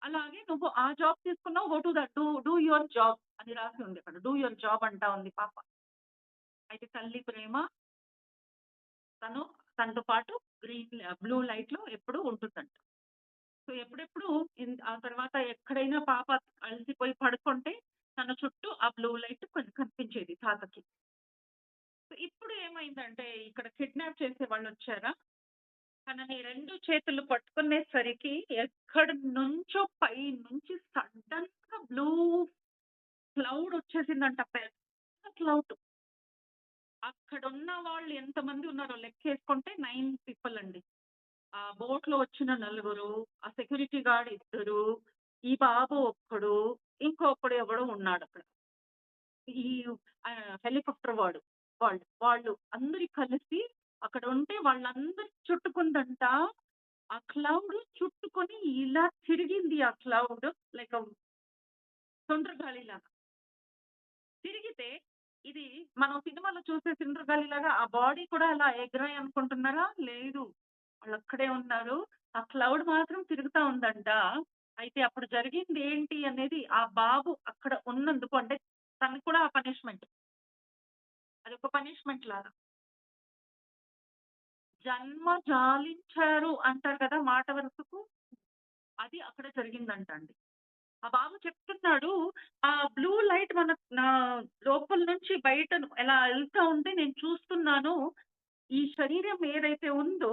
అలాగే నువ్వు ఆ జాబ్ తీసుకున్నావు. Go to the do do your job అని రాసి ఉంది అక్కడ. డూ యువర్ జాబ్ అంటా ఉంది పాప. అయితే తల్లి ప్రేమ తను తనతో పాటు బ్లూ లైట్‌లో ఎప్పుడూ ఉంటుందంట. సో, ఎప్పుడెప్పుడు ఆ తర్వాత ఎక్కడైనా పాప అలసిపోయి పడుకుంటే తన చుట్టూ ఆ బ్లూ లైట్ కనిపించేది తాతకి. సో, ఇప్పుడు ఏమైందంటే ఇక్కడ కిడ్నాప్ చేసేవాళ్ళొచ్చారా, తనని 2 చేతులు పట్టుకునేసరికి ఎక్కడి నుంచో పైనుంచి సడెన్‌గా బ్లూ క్లౌడ్ వచ్చేసిందంట. పెద్ద క్లౌడ్. అక్కడున్న వాళ్ళు ఎంతమంది ఉన్నారో లెక్కేసుకుంటే 9 పీపుల్ అండి. ఆ బోట్‌లో వచ్చిన నలుగురు, ఆ సెక్యూరిటీ గార్డ్ ఇద్దరు, ఈ బాబు ఒక్కడు, ఇంకొకడు ఎవడో ఉన్నాడక్కడ. ఈ హెలికాప్టర్ వాళ్ళు అందరూ కలిసి అక్కడ ఉంటే వాళ్ళందరికి చుట్టుకుందంట. ఆ క్లౌడ్ చుట్టుకొని ఇలా తిరిగింది ఆ క్లౌడ్ లైక్ సుంట్రగాలిలాగా. తిరిగితే ఇది మనం సినిమాలో చూసే సుంట్రగాలిలాగా ఆ బాడీ కూడా అలా ఎగిరాయి అనుకుంటున్నారా? లేదు. వాళ్ళక్కడే ఉన్నారు. ఆ క్లౌడ్ మాత్రం తిరుగుతా ఉందంట. అయితే అప్పుడు జరిగిందేంటి అనేది ఆ బాబు అక్కడ ఉన్నందుకు అంటే తనకు కూడా ఆ పనిష్మెంట్. అదొక పనిష్మెంట్ లాగా. జన్మ జాలించారు అంటారు కదా! మాట వరుసకు. అది అక్కడ జరిగిందంట అండి. ఆ బాబు చెప్తున్నాడు, "ఆ బ్లూ లైట్ నా లోపల నుంచి బయట ఎలా ఎళ్తా ఉంటే నేను చూస్తున్నాను. ఈ శరీరం ఏదైతే ఉందో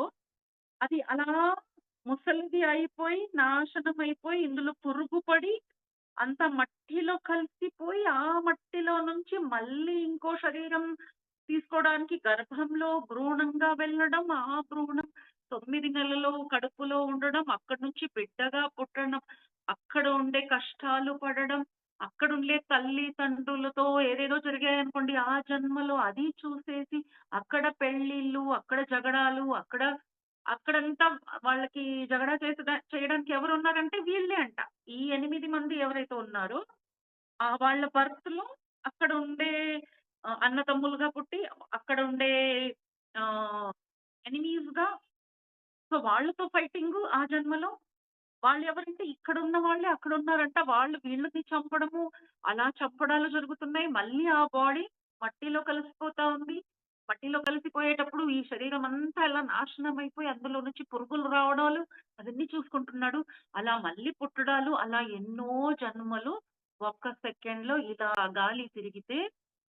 అది అలా ముసలిది అయిపోయి, నాశనం అయిపోయి, ఇందులో పురుగు పడి, అంతా మట్టిలో కలిసిపోయి, ఆ మట్టిలో నుంచి మళ్ళీ ఇంకో శరీరం తీసుకోవడానికి గర్భంలో భ్రూణంగా వెళ్ళడం, ఆ భ్రూణం 9 నెలలు కడుపులో ఉండడం, అక్కడి నుంచి బిడ్డగా పుట్టడం, అక్కడ ఉండే కష్టాలు పడడం, అక్కడుండే తల్లిదండ్రులతో ఏదేదో జరిగాయనుకోండి ఆ జన్మలో అది చూసేసి, అక్కడ పెళ్ళిళ్ళు, అక్కడ జగడాలు, అక్కడంతా వాళ్ళకి జగడా చేయడానికి ఎవరున్నారంటే వీళ్ళే అంట. ఈ 8 మంది ఎవరైతే ఉన్నారో వాళ్ళ బర్త్‌లో అక్కడ ఉండే అన్నదమ్ములుగా పుట్టి అక్కడ ఉండే ఆహ్, ఎనిమీస్‌గా సో, వాళ్ళతో ఫైటింగు ఆ జన్మలో. వాళ్ళెవరంటే ఇక్కడున్న వాళ్ళే అక్కడున్నారంట. వాళ్ళు వీళ్ళని చంపడము, అలా చంపడాలు జరుగుతున్నాయి. మళ్ళీ ఆ బాడీ మట్టిలో కలిసిపోతా ఉంది. మట్టిలో కలిసిపోయేటప్పుడు ఈ శరీరం అంతా ఇలా నాశనం అయిపోయి అందులో నుంచి పురుగులు రావడాలు అవన్నీ చూసుకుంటున్నాడు. అలా మళ్ళీ పుట్టడాలు అలా ఎన్నో జన్మలు ఒక్క సెకండ్‌లో ఇలా గాలి తిరిగితే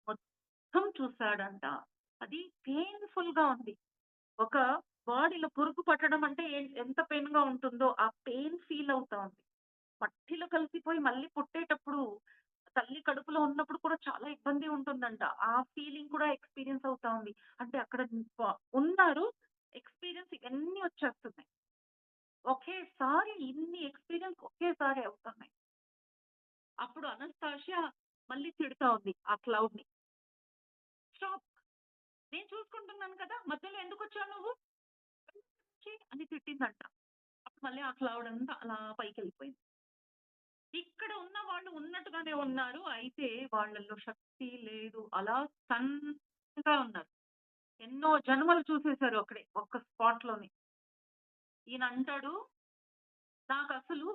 మొత్తం చూసాడంట. అది పెయిన్‌ఫుల్‌గా ఉంది. ఒక బాడీలో పురుగు పట్టడం అంటే ఎంత పెయిన్‌గా ఉంటుందో, ఆ పెయిన్ ఫీల్ అవుతా ఉంది. మట్టిలో కలిసిపోయి మళ్ళీ పుట్టేటప్పుడు తల్లి కడుపులో ఉన్నప్పుడు కూడా చాలా ఇబ్బంది ఉంటుందంట. ఆ ఫీలింగ్ కూడా ఎక్స్‌పీరియన్స్ అవుతా ఉంది. అంటే అక్కడ ఉన్నారు. ఎక్స్‌పీరియన్స్ ఇవన్నీ వచ్చేస్తున్నాయి. ఒకేసారి ఇన్ని ఎక్స్‌పీరియన్స్ ఒకేసారి అవుతున్నాయి. అప్పుడు అనస్తాషియా మళ్ళీ తిడతా ఉంది ఆ క్లౌడ్‌ని. స్టాప్. నేను చూసుకుంటున్నాను కదా! మధ్యలో ఎందుకొచ్చావు నువ్వు? అని తిట్టిందంట. మళ్ళీ ఆ క్లౌడ్ అంతా అలా పైకెళ్ళిపోయింది. ఇక్కడ ఉన్న వాళ్ళు ఉన్నట్టుగానే ఉన్నారు. అయితే వాళ్ళలో శక్తి లేదు. అలా సన్నగా ఉన్నారు. ఎన్నో జన్మలు చూసేసారు అక్కడే ఒక్క స్పాట్‌లోనే. ఈయనంటాడు, నాకసలు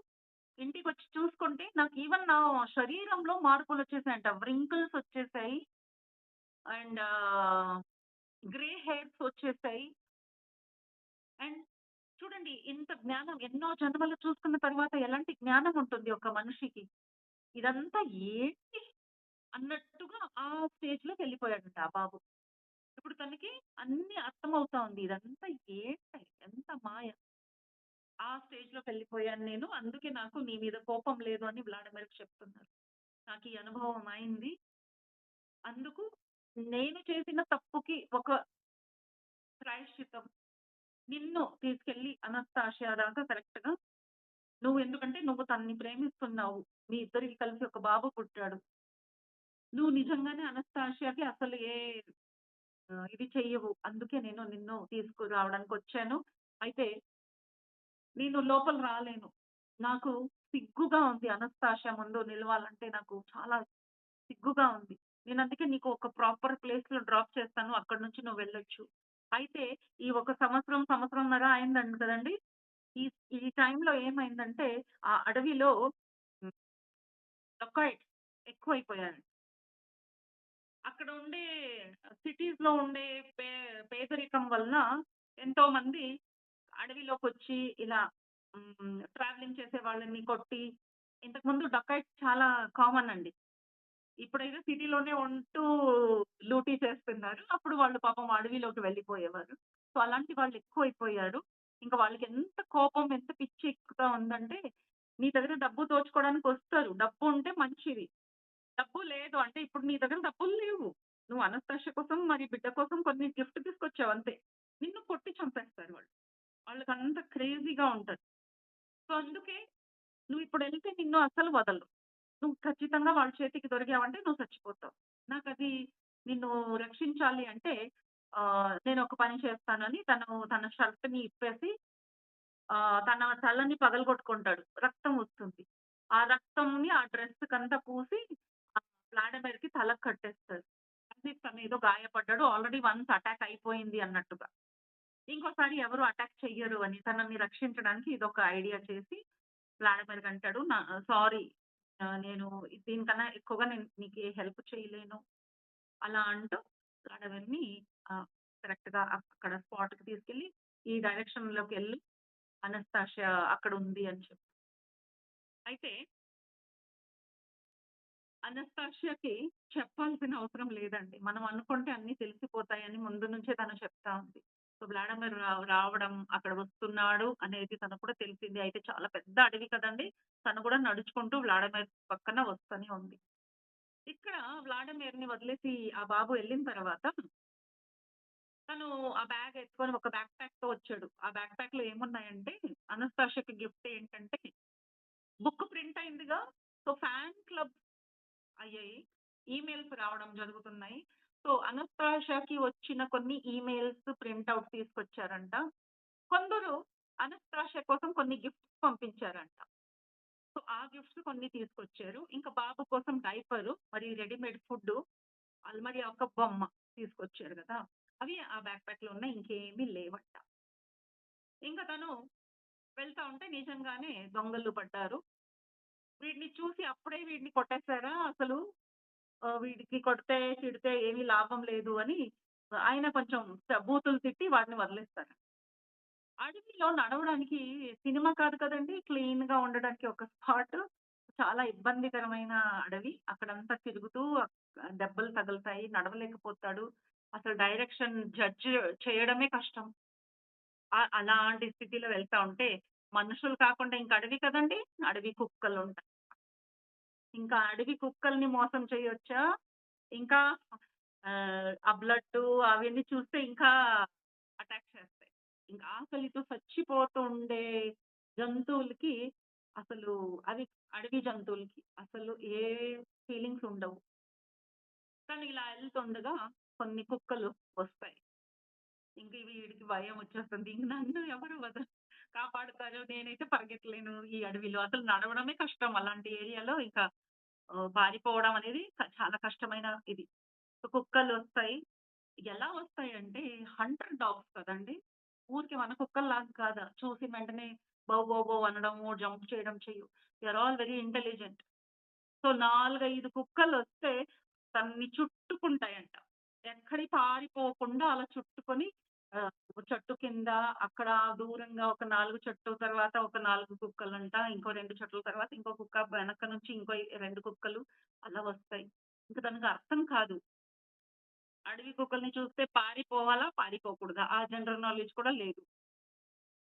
ఇంటికొచ్చి చూసుకుంటే నాకు ఈవెన్ నా శరీరంలో మార్పులొచ్చేసాయంట. వ్రింకిల్స్ వచ్చేసాయి. అండ్ గ్రే హెయిర్స్ వచ్చేసాయి. అండ్ చూడండి ఇంత జ్ఞానం ఎన్నో జన్మలు చూసుకున్న తర్వాత ఎలాంటి జ్ఞానం ఉంటుంది ఒక మనిషికి. ఇదంతా ఏంటి అన్నట్టుగా ఆ స్టేజ్‌లోకెళ్ళిపోయాడంట ఆ బాబు. ఇప్పుడు తనకి అన్నీ అర్థమవుతా ఉంది. ఇదంతా ఏంటి? ఎంత మాయ. ఆ స్టేజ్‌లోకెళ్ళిపోయాను నేను. అందుకే నాకు నీ మీద కోపం లేదు అని వ్లాడిమిర్‌కి చెప్తున్నారు. నాకీ అనుభవం అయింది. అందుకు నేను చేసిన తప్పుకి ఒక ప్రాయశ్చిత్తం. నిన్ను తీసుకెళ్ళి అనస్తాషియా దాకా కరెక్ట్‌గా నువ్వెందుకంటే నువ్వు తనని ప్రేమిస్తున్నావు. మీ ఇద్దరికి కలిసి ఒక బాబు పుట్టాడు. నువ్వు నిజంగానే అనస్తాషియాకి అసలు ఇది చెయ్యవు. అందుకే నేను నిన్ను తీసుకురావడానికొచ్చాను. అయితే నేను లోపల రాలేను. నాకు సిగ్గుగా ఉంది అనస్తాషియా ముందు నిలవాలంటే నాకు చాలా సిగ్గుగా ఉంది. నేనందుకే నీకు ఒక ప్రాపర్ ప్లేస్‌లో డ్రాప్ చేస్తాను. అక్కడి నుంచి నువ్వు వెళ్ళొచ్చు. అయితే ఈ ఒక సంవత్సరం, సంవత్సరంన్నర అయిందంట కదండీ! ఈ ఈ టైంలో ఏమైందంటే ఆ అడవిలో హ్మ్. డకాయిట్స్ ఎక్కువైపోయారు. అక్కడ ఉండే సిటీస్‌లో ఉండే పే పేదరికం వలన ఎంతోమంది అడవిలోకొచ్చి ఇలా ట్రావెలింగ్ చేసే వాళ్ళని కొట్టి ఇంతకుముందు డకాయిట్స్ చాలా కామన్ అండి. ఇప్పుడైతే సిటీలోనే ఉంటూ లూటీ చేస్తున్నారు. అప్పుడు వాళ్ళు పాపం అడవిలోకి వెళ్ళిపోయేవారు. సో, అలాంటి వాళ్ళు ఎక్కువైపోయారు. ఇంక వాళ్ళకి ఎంత కోపం, ఎంత పిచ్చి ఎక్కుతా ఉందంటే, నీ దగ్గర డబ్బు దోచుకోవడానికొస్తారు. డబ్బు ఉంటే మంచిది. డబ్బు లేదు అంటే ఇప్పుడు నీ దగ్గర డబ్బులు లేవు. నువ్వు అనస్తాష కోసం, మరి బిడ్డ కోసం కొన్ని గిఫ్ట్ తీసుకొచ్చావు అంతే. నిన్ను కొట్టి చంపేస్తారు వాళ్ళు. వాళ్ళకంత క్రేజీగా ఉంటది. సో, అందుకే నువ్విప్పుడెళ్తే నిన్ను అస్సలు వదలరు. నువ్వు ఖచ్చితంగా వాళ్ళ చేతికి దొరికావంటే నువ్వు చచ్చిపోతావు. నాకది నిన్ను రక్షించాలి అంటే నేనొక పని చేస్తానని తన షర్ట్‌ని ఇప్పేసి తన తలని పగలగొట్టుకుంటాడు. రక్తం వస్తుంది. ఆ రక్తంని ఆ డ్రెస్‌కంతా పూసి వ్లాడిమిర్‌కి తలకు కట్టేస్తాడు. యాస్ ఇఫ్ తనేదో గాయపడ్డాడు. ఆల్రెడీ వన్స్ అటాక్ అయిపోయింది అన్నట్టుగా. ఇంకోసారి ఎవరు అటాక్ చెయ్యరు అని తనని రక్షించడానికి ఇదొక ఐడియా చేసి వ్లాడిమిర్ అంటాడు. సారీ నేను దీనికన్నా ఎక్కువగా నేను నీకు ఏ హెల్ప్ చేయలేను. అలా అంటూ వ్లాడిమిర్‌ని కరెక్ట్‌గా అక్కడ స్పాట్‌కి తీసుకెళ్ళి ఈ డైరెక్షన్‌లోకెళ్ళు అనస్తాషియా అక్కడుంది అని చెప్పి. అయితే అనస్తాషియాకి చెప్పాల్సిన అవసరం లేదండి. మనం అనుకుంటే అన్నీ తెలిసిపోతాయని ముందు నుంచే తను చెప్తా ఉంది. సో, వ్లాడిమిర్ రావడం, అక్కడ వస్తున్నాడు అనేది తనకు కూడా తెలిసింది. అయితే చాలా పెద్ద అడవి కదండీ! తను కూడా నడుచుకుంటూ వ్లాడిమిర్ పక్కన వస్తూనే ఉంది. ఇక్కడ వ్లాడిమిర్‌ని వదిలేసి ఆ బాబు ఎళ్ళిన తర్వాత తను ఆ బ్యాగ్ ఎత్తుకొని ఒక బ్యాక్ ప్యాక్‌తో వచ్చాడు. ఆ బ్యాక్ ప్యాక్‌లో ఏమున్నాయంటే అనస్తాషియాకి గిఫ్ట్ ఏంటంటే బుక్ ప్రింట్ అయిందిగా. సో, ఫ్యాన్ క్లబ్ అయ్యాయి. ఈమెయిల్స్ రావడం జరుగుతున్నాయి. సో, అనస్తాషాకి వచ్చిన కొన్ని ఈమెయిల్స్ ప్రింట్ ఔట్ తీసుకొచ్చారంట. కొందరు అనస్తాషా కోసం కొన్ని గిఫ్ట్స్ పంపించారంట. సో, ఆ గిఫ్ట్స్ కొన్ని తీసుకొచ్చారు. ఇంకా బాబు కోసం డైపరు, మరి రెడీమేడ్ ఫుడ్డు, మరి ఒక బొమ్మ తీసుకొచ్చారు గదా! అవి ఆ బ్యాక్ ప్యాక్‌లో ఉన్నాయి. ఇంకేమీ లేవంట. ఇంక తను వెళ్తా ఉంటే నిజంగానే దొంగలు పడ్డారు. వీడిని చూసి అప్పుడే వీడిని కొట్టేసారా అసలు వీడికి కొడితే, తిడితే ఏమి లాభం లేదు అని ఆయన కొంచెం బూతులు తిట్టి వాడిని వదిలేస్తారు. అడవిలో నడవడానికి సినిమా కాదు కదండీ! క్లీన్‌గా ఉండడానికి ఒక స్పాట్. చాలా ఇబ్బందికరమైన అడవి. అక్కడంతా తిరుగుతూ దెబ్బలు తగులుతాయి. నడవలేకపోతాడు. అసలు డైరెక్షన్ జడ్జ్ చేయడమే కష్టం. అలాంటి స్థితిలో వెళ్తా ఉంటే మనుషులు కాకుండా ఇంక అడవి కదండీ! అడవి కుక్కలుంటాయి. ఇంకా అడవి కుక్కల్ని మోసం చేయొచ్చా? ఇంకా ఆ బ్లడ్డు అవన్నీ చూస్తే ఇంకా అటాక్ చేస్తాయి. ఇంకా ఆకలితో చచ్చిపోతుండే జంతువులకి అసలు అవి అడవి జంతువులకి అసలు ఏ ఫీలింగ్స్ ఉండవు. కానీ ఇలా ఎళ్తుండగా కొన్ని కుక్కలు వస్తాయి. ఇంక వీడికి భయం వచ్చేస్తుంది. ఇంక నన్ను ఎవరు కాపాడుతారు. నేనైతే పరిగెత్తలేను ఈ అడవిలో. అసలు నడవడమే కష్టం అలాంటి ఏరియాలో. ఇంకా పారిపోవడం అనేది చాలా కష్టమైన ఇది. సో, కుక్కలొస్తాయి. ఎలా వస్తాయంటే హంటర్ డాగ్స్ కదండీ! ఊరికే మన కుక్కల్లాగా కాదు. చూసిన వెంటనే బౌ బౌ బౌ అనడము, జంప్ చేయడం చెయ్యవు. They are all very intelligent. So, 4, 5 కుక్కలొస్తే తనని చుట్టుకుంటాయంట. ఎక్కడికి పారిపోకుండా అలా చుట్టుకొని ఒక చెట్టు కింద, అక్కడ దూరంగా ఒక 4 చెట్టు తర్వాత ఒక 4 కుక్కలంట. ఇంకో 2 చెట్ల తర్వాత ఇంకో కుక్క, వెనక నుంచి ఇంకో 2 కుక్కలు అలా వస్తాయి. ఇంక తనకు అర్థం కాదు. అడవి కుక్కల్ని చూస్తే పారిపోవాలా? పారిపోకూడదా? ఆ జనరల్ నాలెడ్జ్ కూడా లేదు.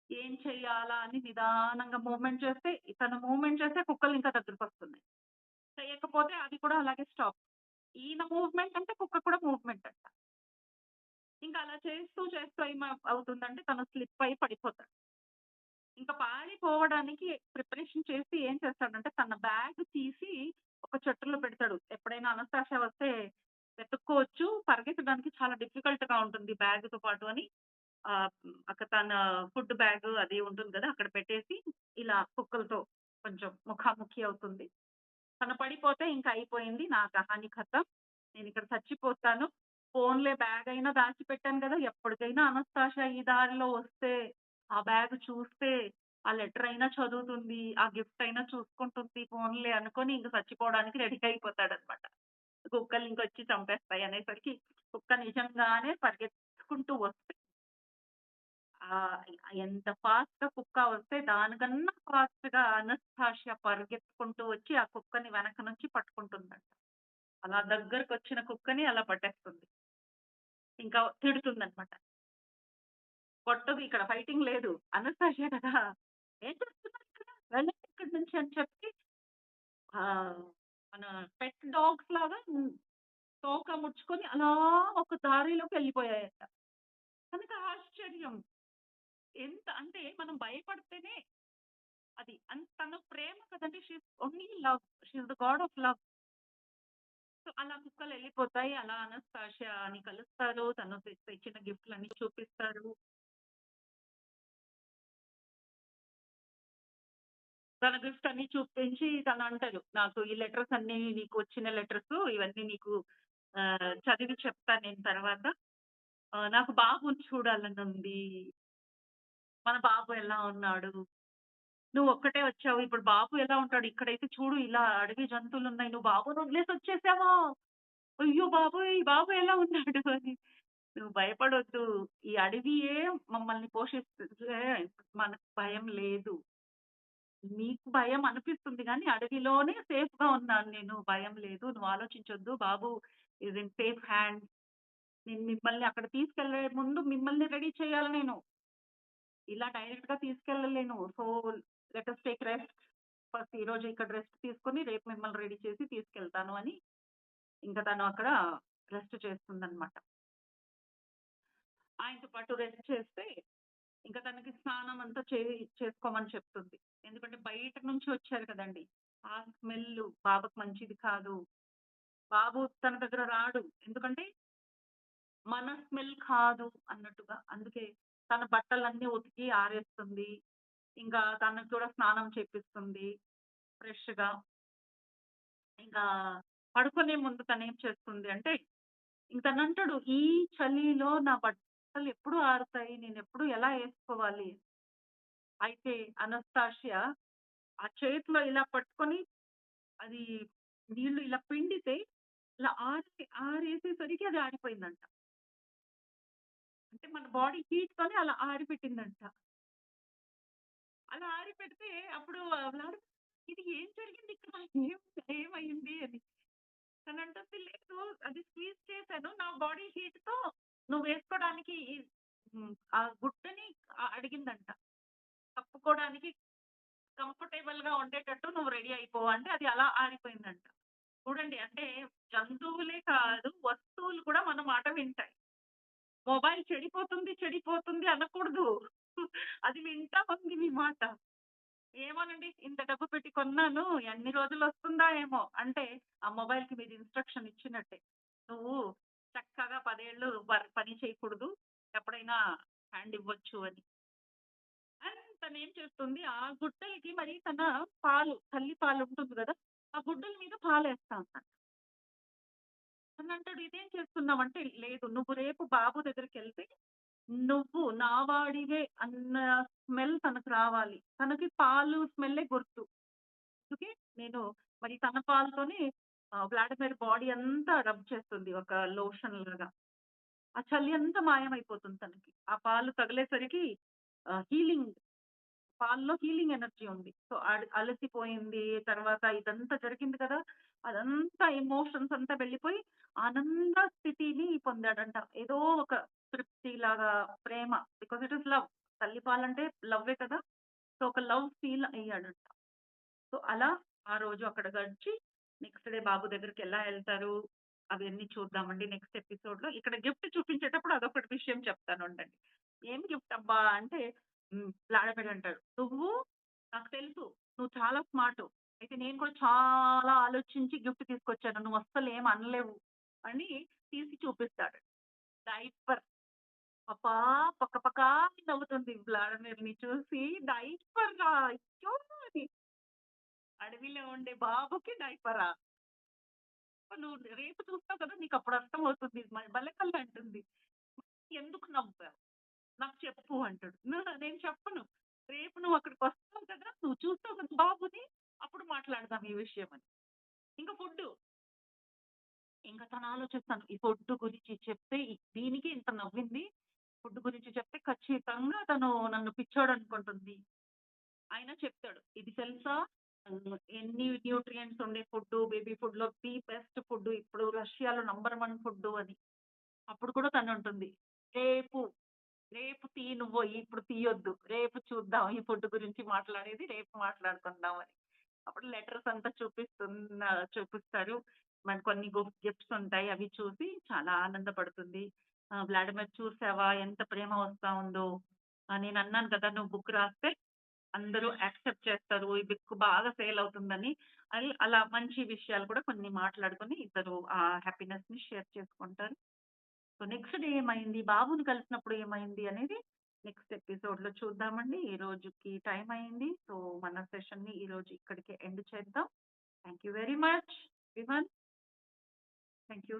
ఏం చెయ్యాలా అని నిదానంగా మూవ్‌మెంట్ చేస్తే తను మూవ్‌మెంట్ చేస్తే కుక్కలు ఇంకా దగ్గరకొస్తున్నాయి. చేయకపోతే అది కూడా అలాగే స్టాప్. ఈయన మూవ్‌మెంట్ అంటే కుక్క కూడా మూవ్‌మెంట్ అంట. ఇంకా అలా చేస్తూ చేస్తూ అవుతుందంటే తను స్లిప్ అయ్యి పడిపోతాడు. ఇంకా పారిపోవడానికి ప్రిపరేషన్ చేసి ఏం చేస్తాడంటే తన బ్యాగ్ తీసి ఒక చెట్టులో పెడతాడు. ఎప్పుడైనా అనస్తాషియా వస్తే వెతుక్కోవచ్చు. పరిగెత్తడానికి చాలా డిఫికల్ట్‌గా ఉంటుంది బ్యాగ్‌తో పాటు అని అక్కడ తన ఫుడ్ బ్యాగ్ అది ఉంటుంది కదా! అక్కడ పెట్టేసి ఇలా కుక్కలతో కొంచెం ముఖాముఖి అవుతుంది. తను పడిపోతే ఇంక అయిపోయింది. నా కహాని ఖతం. నేనిక్కడ చచ్చిపోతాను. పోన్లే బ్యాగ్ అయినా దాచిపెట్టాను గదా! ఎప్పటికైనా అనస్తాషియా ఈ దారిలో వస్తే, ఆ బ్యాగ్ చూస్తే, ఆ లెటర్ అయినా చదువుతుంది. ఆ గిఫ్ట్ అయినా చూసుకుంటుంది. పోన్లే అనుకోని ఇంక చచ్చిపోవడానికి రెడీ అయిపోతాడనమాట. కుక్కలు ఇంకొచ్చి చంపేస్తాయి అనేసరికి కుక్క నిజంగానే పరిగెత్తుకుంటూ వస్తే ఎంత ఫాస్ట్‌గా కుక్క వస్తే దానికన్నా ఫాస్ట్‌గా అనస్తాషియా పరిగెత్తుకుంటూ వచ్చి ఆ కుక్కని వెనక నుంచి పట్టుకుంటుందంట. అలా దగ్గరకొచ్చిన కుక్కని అలా పట్టేస్తుంది. ఇంకా తిడుతుందనమాట. కొట్టదు ఇక్కడ ఫైటింగ్ లేదు. అనస్తాషియా కదా! "ఏం చేస్తున్నారిక్కడ? వెళ్ళండి ఇక్కడి నుంచి" అని చెప్పి మన పెట్ డాగ్స్ లాగా తోక ముడుచుకొని అలా ఒక దారిలోకెళ్ళిపోయాయంట. మనకు ఆశ్చర్యం. ఎంత అంటే మనం భయపడితేనే అది. తను ప్రేమ కదండీ! She is only love. She is the God of love. So, అలా కుక్కలెళ్ళిపోతాయి. అలా అనస్తాషియాని కలుస్తారు. తను తెచ్చిన గిఫ్ట్‌లన్నీ చూపిస్తారు. తన గిఫ్ట్ అన్నీ చూపించి తనంటారు. నాకు ఈ లెటర్స్ అన్నీ నీకు వచ్చిన లెటర్స్ ఇవన్నీ నీకు చదివి చెప్తాను నేను తర్వాత. నాకు బాబుని చూడాలనుంది. మన బాబు ఎలా ఉన్నాడు? నువ్వొక్కటే వచ్చావు. ఇప్పుడు బాబు ఎలా ఉంటాడు? ఇక్కడైతే చూడు ఇలా అడవి జంతువులున్నాయి. నువ్వు బాబుని వదిలేసి వచ్చేసావా? అయ్యో బాబోయ్! బాబు ఎలా ఉన్నాడు అని. నువ్వు భయపడొద్దు. ఈ అడవియే మమ్మల్ని పోషిస్తుంది. మనకు భయం లేదు. నీకు భయం అనిపిస్తుంది గానీ, అడవిలోనే సేఫ్‌గా ఉన్నాను నేను. భయం లేదు. నువ్వు ఆలోచించొద్దు. బాబు ఈజ్ ఇన్ సేఫ్ హ్యాండ్స్. నేను మిమ్మల్ని అక్కడ తీసుకెళ్ళే ముందు మిమ్మల్ని రెడీ చేయాలి నేను. ఇలా డైరెక్ట్‌గా తీసుకెళ్ళలేను. So, let us take rest. First ఈరోజు ఇక్కడ రెస్ట్ తీసుకొని, రేపు మిమ్మల్ని రెడీ చేసి తీసుకెళ్తాను అని, ఇంక తను అక్కడ రెస్ట్ చేస్తుందనమాట. ఆయనతో పాటు రెస్ట్ చేస్తే, ఇంక తనకి స్నానం అంతా చేసుకోమని చెప్తుంది. ఎందుకంటే బయట నుంచి వచ్చారు కదండీ! ఆ స్మెల్లు బాబుకి మంచిది కాదు. బాబు తన దగ్గర రాడు. ఎందుకంటే మన స్మెల్ కాదు అన్నట్టుగా. అందుకే తన బట్టలన్నీ ఉతికి ఆరేస్తుంది. ఇంకా తనకి కూడా స్నానం చేపిస్తుంది ఫ్రెష్‌గా. ఇంకా పడుకునే ముందు తనేం చేస్తుంది అంటే, ఇంక తనంటాడు, "ఈ చలిలో నా బట్టలెప్పుడు ఆరుతాయి? నేనెప్పుడు ఎలా ఏసుకోవాలి?" అయితే అనస్తాషియా ఆ చేతిలో ఇలా పట్టుకొని అది నీళ్లు ఇలా పిండితే ఇలా ఆరేసేసరికి అది ఆరిపోయిందంట. అంటే మన బాడీ హీట్‌తోనే అలా ఆరిపెట్టిందంట. అలా ఆరిపెడితే అప్పుడు ఆవిడ ఇది ఏం జరిగిందిక్కడ? ఏమయింది అని. తనంటుంది లేదు అది స్క్వీజ్ చేశాను. నా బాడీ హీట్‌తో నువ్వేసుకోడానికి ఆ గుడ్డని అడిగిందంట. కప్పుకోడానికి కంఫర్టబుల్‌గా ఉండేటట్టు నువ్వు రెడీ అయిపో అంటే అది అలా ఆరిపోయిందంట. చూడండి అంటే జంతువులే కాదు వస్తువులు కూడా మన మాట వింటాయి. మొబైల్ చెడిపోతుంది, చెడిపోతుంది అనకూడదు. అది వింటా ఉంది మీ మాట. ఏమోనండి ఇంత డబ్బు పెట్టి కొన్నాను ఎన్ని రోజులొస్తుందా ఏమో! అంటే ఆ మొబైల్‌కి మీరు ఇన్‌స్ట్రక్షన్ ఇచ్చినట్టే. నువ్వు చక్కగా 10 ఏళ్ళు పని చేయకూడదు. ఎప్పుడైనా హ్యాండ్ ఇవ్వచ్చు అని. అని తను తనేం చేస్తుంది, ఆ గుడ్డలకి మరి తన తల్లి పాలు ఉంటుంది గదా! ఆ గుడ్డల మీద పాలేస్తా ఉందంట. తనంటాడు, "ఇదేం చేస్తున్నావంటే," "లేదు, నువ్వు రేపు బాబు దగ్గరికెళ్తే నువ్వు నా వాడివే అన్న స్మెల్ తనకు రావాలి. తనకి పాలు స్మెల్లే గుర్తు. అందుకే నేను మరి తన పాలతోనే వ్లాడిమిర్ బాడీ అంతా రబ్ చేస్తుంది ఒక లోషన్ లాగా. ఆ చలి అంతా మాయమైపోతుంది తనకి. ఆ పాలు తగిలేసరికి హీలింగ్ పాలలో హీలింగ్ ఎనర్జీ ఉంది. సో, అలసిపోయింది. తర్వాత ఇదంతా జరిగింది కదా! అదంతా ఎమోషన్స్ అంతా వెళ్ళిపోయి ఆనంద స్థితిని పొందాడంట. ఏదో ఒక తృప్తిలాగా ప్రేమ. Because it is love. తల్లి పాలంటే లవ్వే కదా! సో, ఒక లవ్ ఫీల్ అయ్యాడంట. సో, అలా ఆ రోజు అక్కడ గడిచి నెక్స్ట్ డే బాబు దగ్గరికి ఎలా ఎళ్తారు అవన్నీ చూద్దామండి నెక్స్ట్ ఎపిసోడ్‌లో. ఇక్కడ గిఫ్ట్ చూపించేటప్పుడు అదొకటి విషయం చెప్తాను ఉండండి. ఏం గిఫ్ట్ అబ్బా! అంటే లాడబెడి అంటాడు. "నువ్వు నాకు తెలుసు. నువ్వు చాలా స్మార్టు. అయితే నేను కూడా చాలా ఆలోచించి గిఫ్ట్ తీసుకొచ్చాను. నువ్వు అస్సలు ఏమి అనలేవు" అని తీసి చూపిస్తాడు. డైపర్. పాపా పక పకా నవ్వుతుంది వ్లాడిమిర్‌ని చూసి. డైపరా! అయ్యో! అని. అడవిలో ఉండే బాబుకి డైపరా? నువ్వు రేపు చూస్తావు కదా! నీకప్పుడు అర్థమవుతుంది. భలే కళ్ళు అంటుంది. ఎందుకు నవ్వావు? నాకు చెప్పు అంటాడు. నేను చెప్పను. రేపు నువ్వు అక్కడికొస్తావు కదా! నువ్వు చూస్తావు కదా బాబుని, అప్పుడు మాట్లాడదాం ఈ విషయం అని. ఇంక ఫుడ్డు. ఇంక తను ఆలోచిస్తాను. ఈ ఫుడ్ గురించి చెప్తే దీనికి ఇంత నవ్వింది. ఫుడ్ గురించి చెప్తే ఖచ్చితంగా తను నన్ను పిచ్చోడనుకుంటుంది. ఆయన చెప్తాడు. ఇది తెలుసా? ఎన్ని న్యూట్రియంట్స్ ఉండే ఫుడ్డు, బేబీ ఫుడ్‌లో ది బెస్ట్ ఫుడ్డు ఇప్పుడు రష్యాలో నంబర్ 1 ఫుడ్డు అని. అప్పుడు కూడా తనంటుంది. రేపు, రేపు నువ్వు ఇప్పుడు తీయొద్దు. రేపు చూద్దాం ఈ ఫుడ్ గురించి మాట్లాడేది రేపు మాట్లాడుకుందాం అని. అప్పుడు లెటర్స్ అంతా చూపిస్తారు. మరి కొన్ని గిఫ్ట్స్ ఉంటాయి. అవి చూసి చాలా ఆనందపడుతుంది. వ్లాడిమిర్ చూసావా ఎంత ప్రేమ వస్తా ఉందో. నేనన్నాను కదా! నువ్వు బుక్ రాస్తే అందరూ యాక్సెప్ట్ చేస్తారు. ఈ బుక్ బాగా సేల్ అవుతుందని. అని అలా మంచి విషయాలు కూడా కొన్ని మాట్లాడుకొని ఇద్దరు ఆ హ్యాపీనెస్‌ని షేర్ చేసుకుంటారు. సో, నెక్స్ట్ డే ఏమైంది? బాబుని కలిసినప్పుడు ఏమైంది అనేది నెక్స్ట్ ఎపిసోడ్‌లో చూద్దామండి. ఈ రోజుకి టైం అయింది. సో, మన సెషన్‌ని ఈరోజు ఇక్కడికే ఎండ్ చేద్దాం. Thank you very much everyone. Thank you.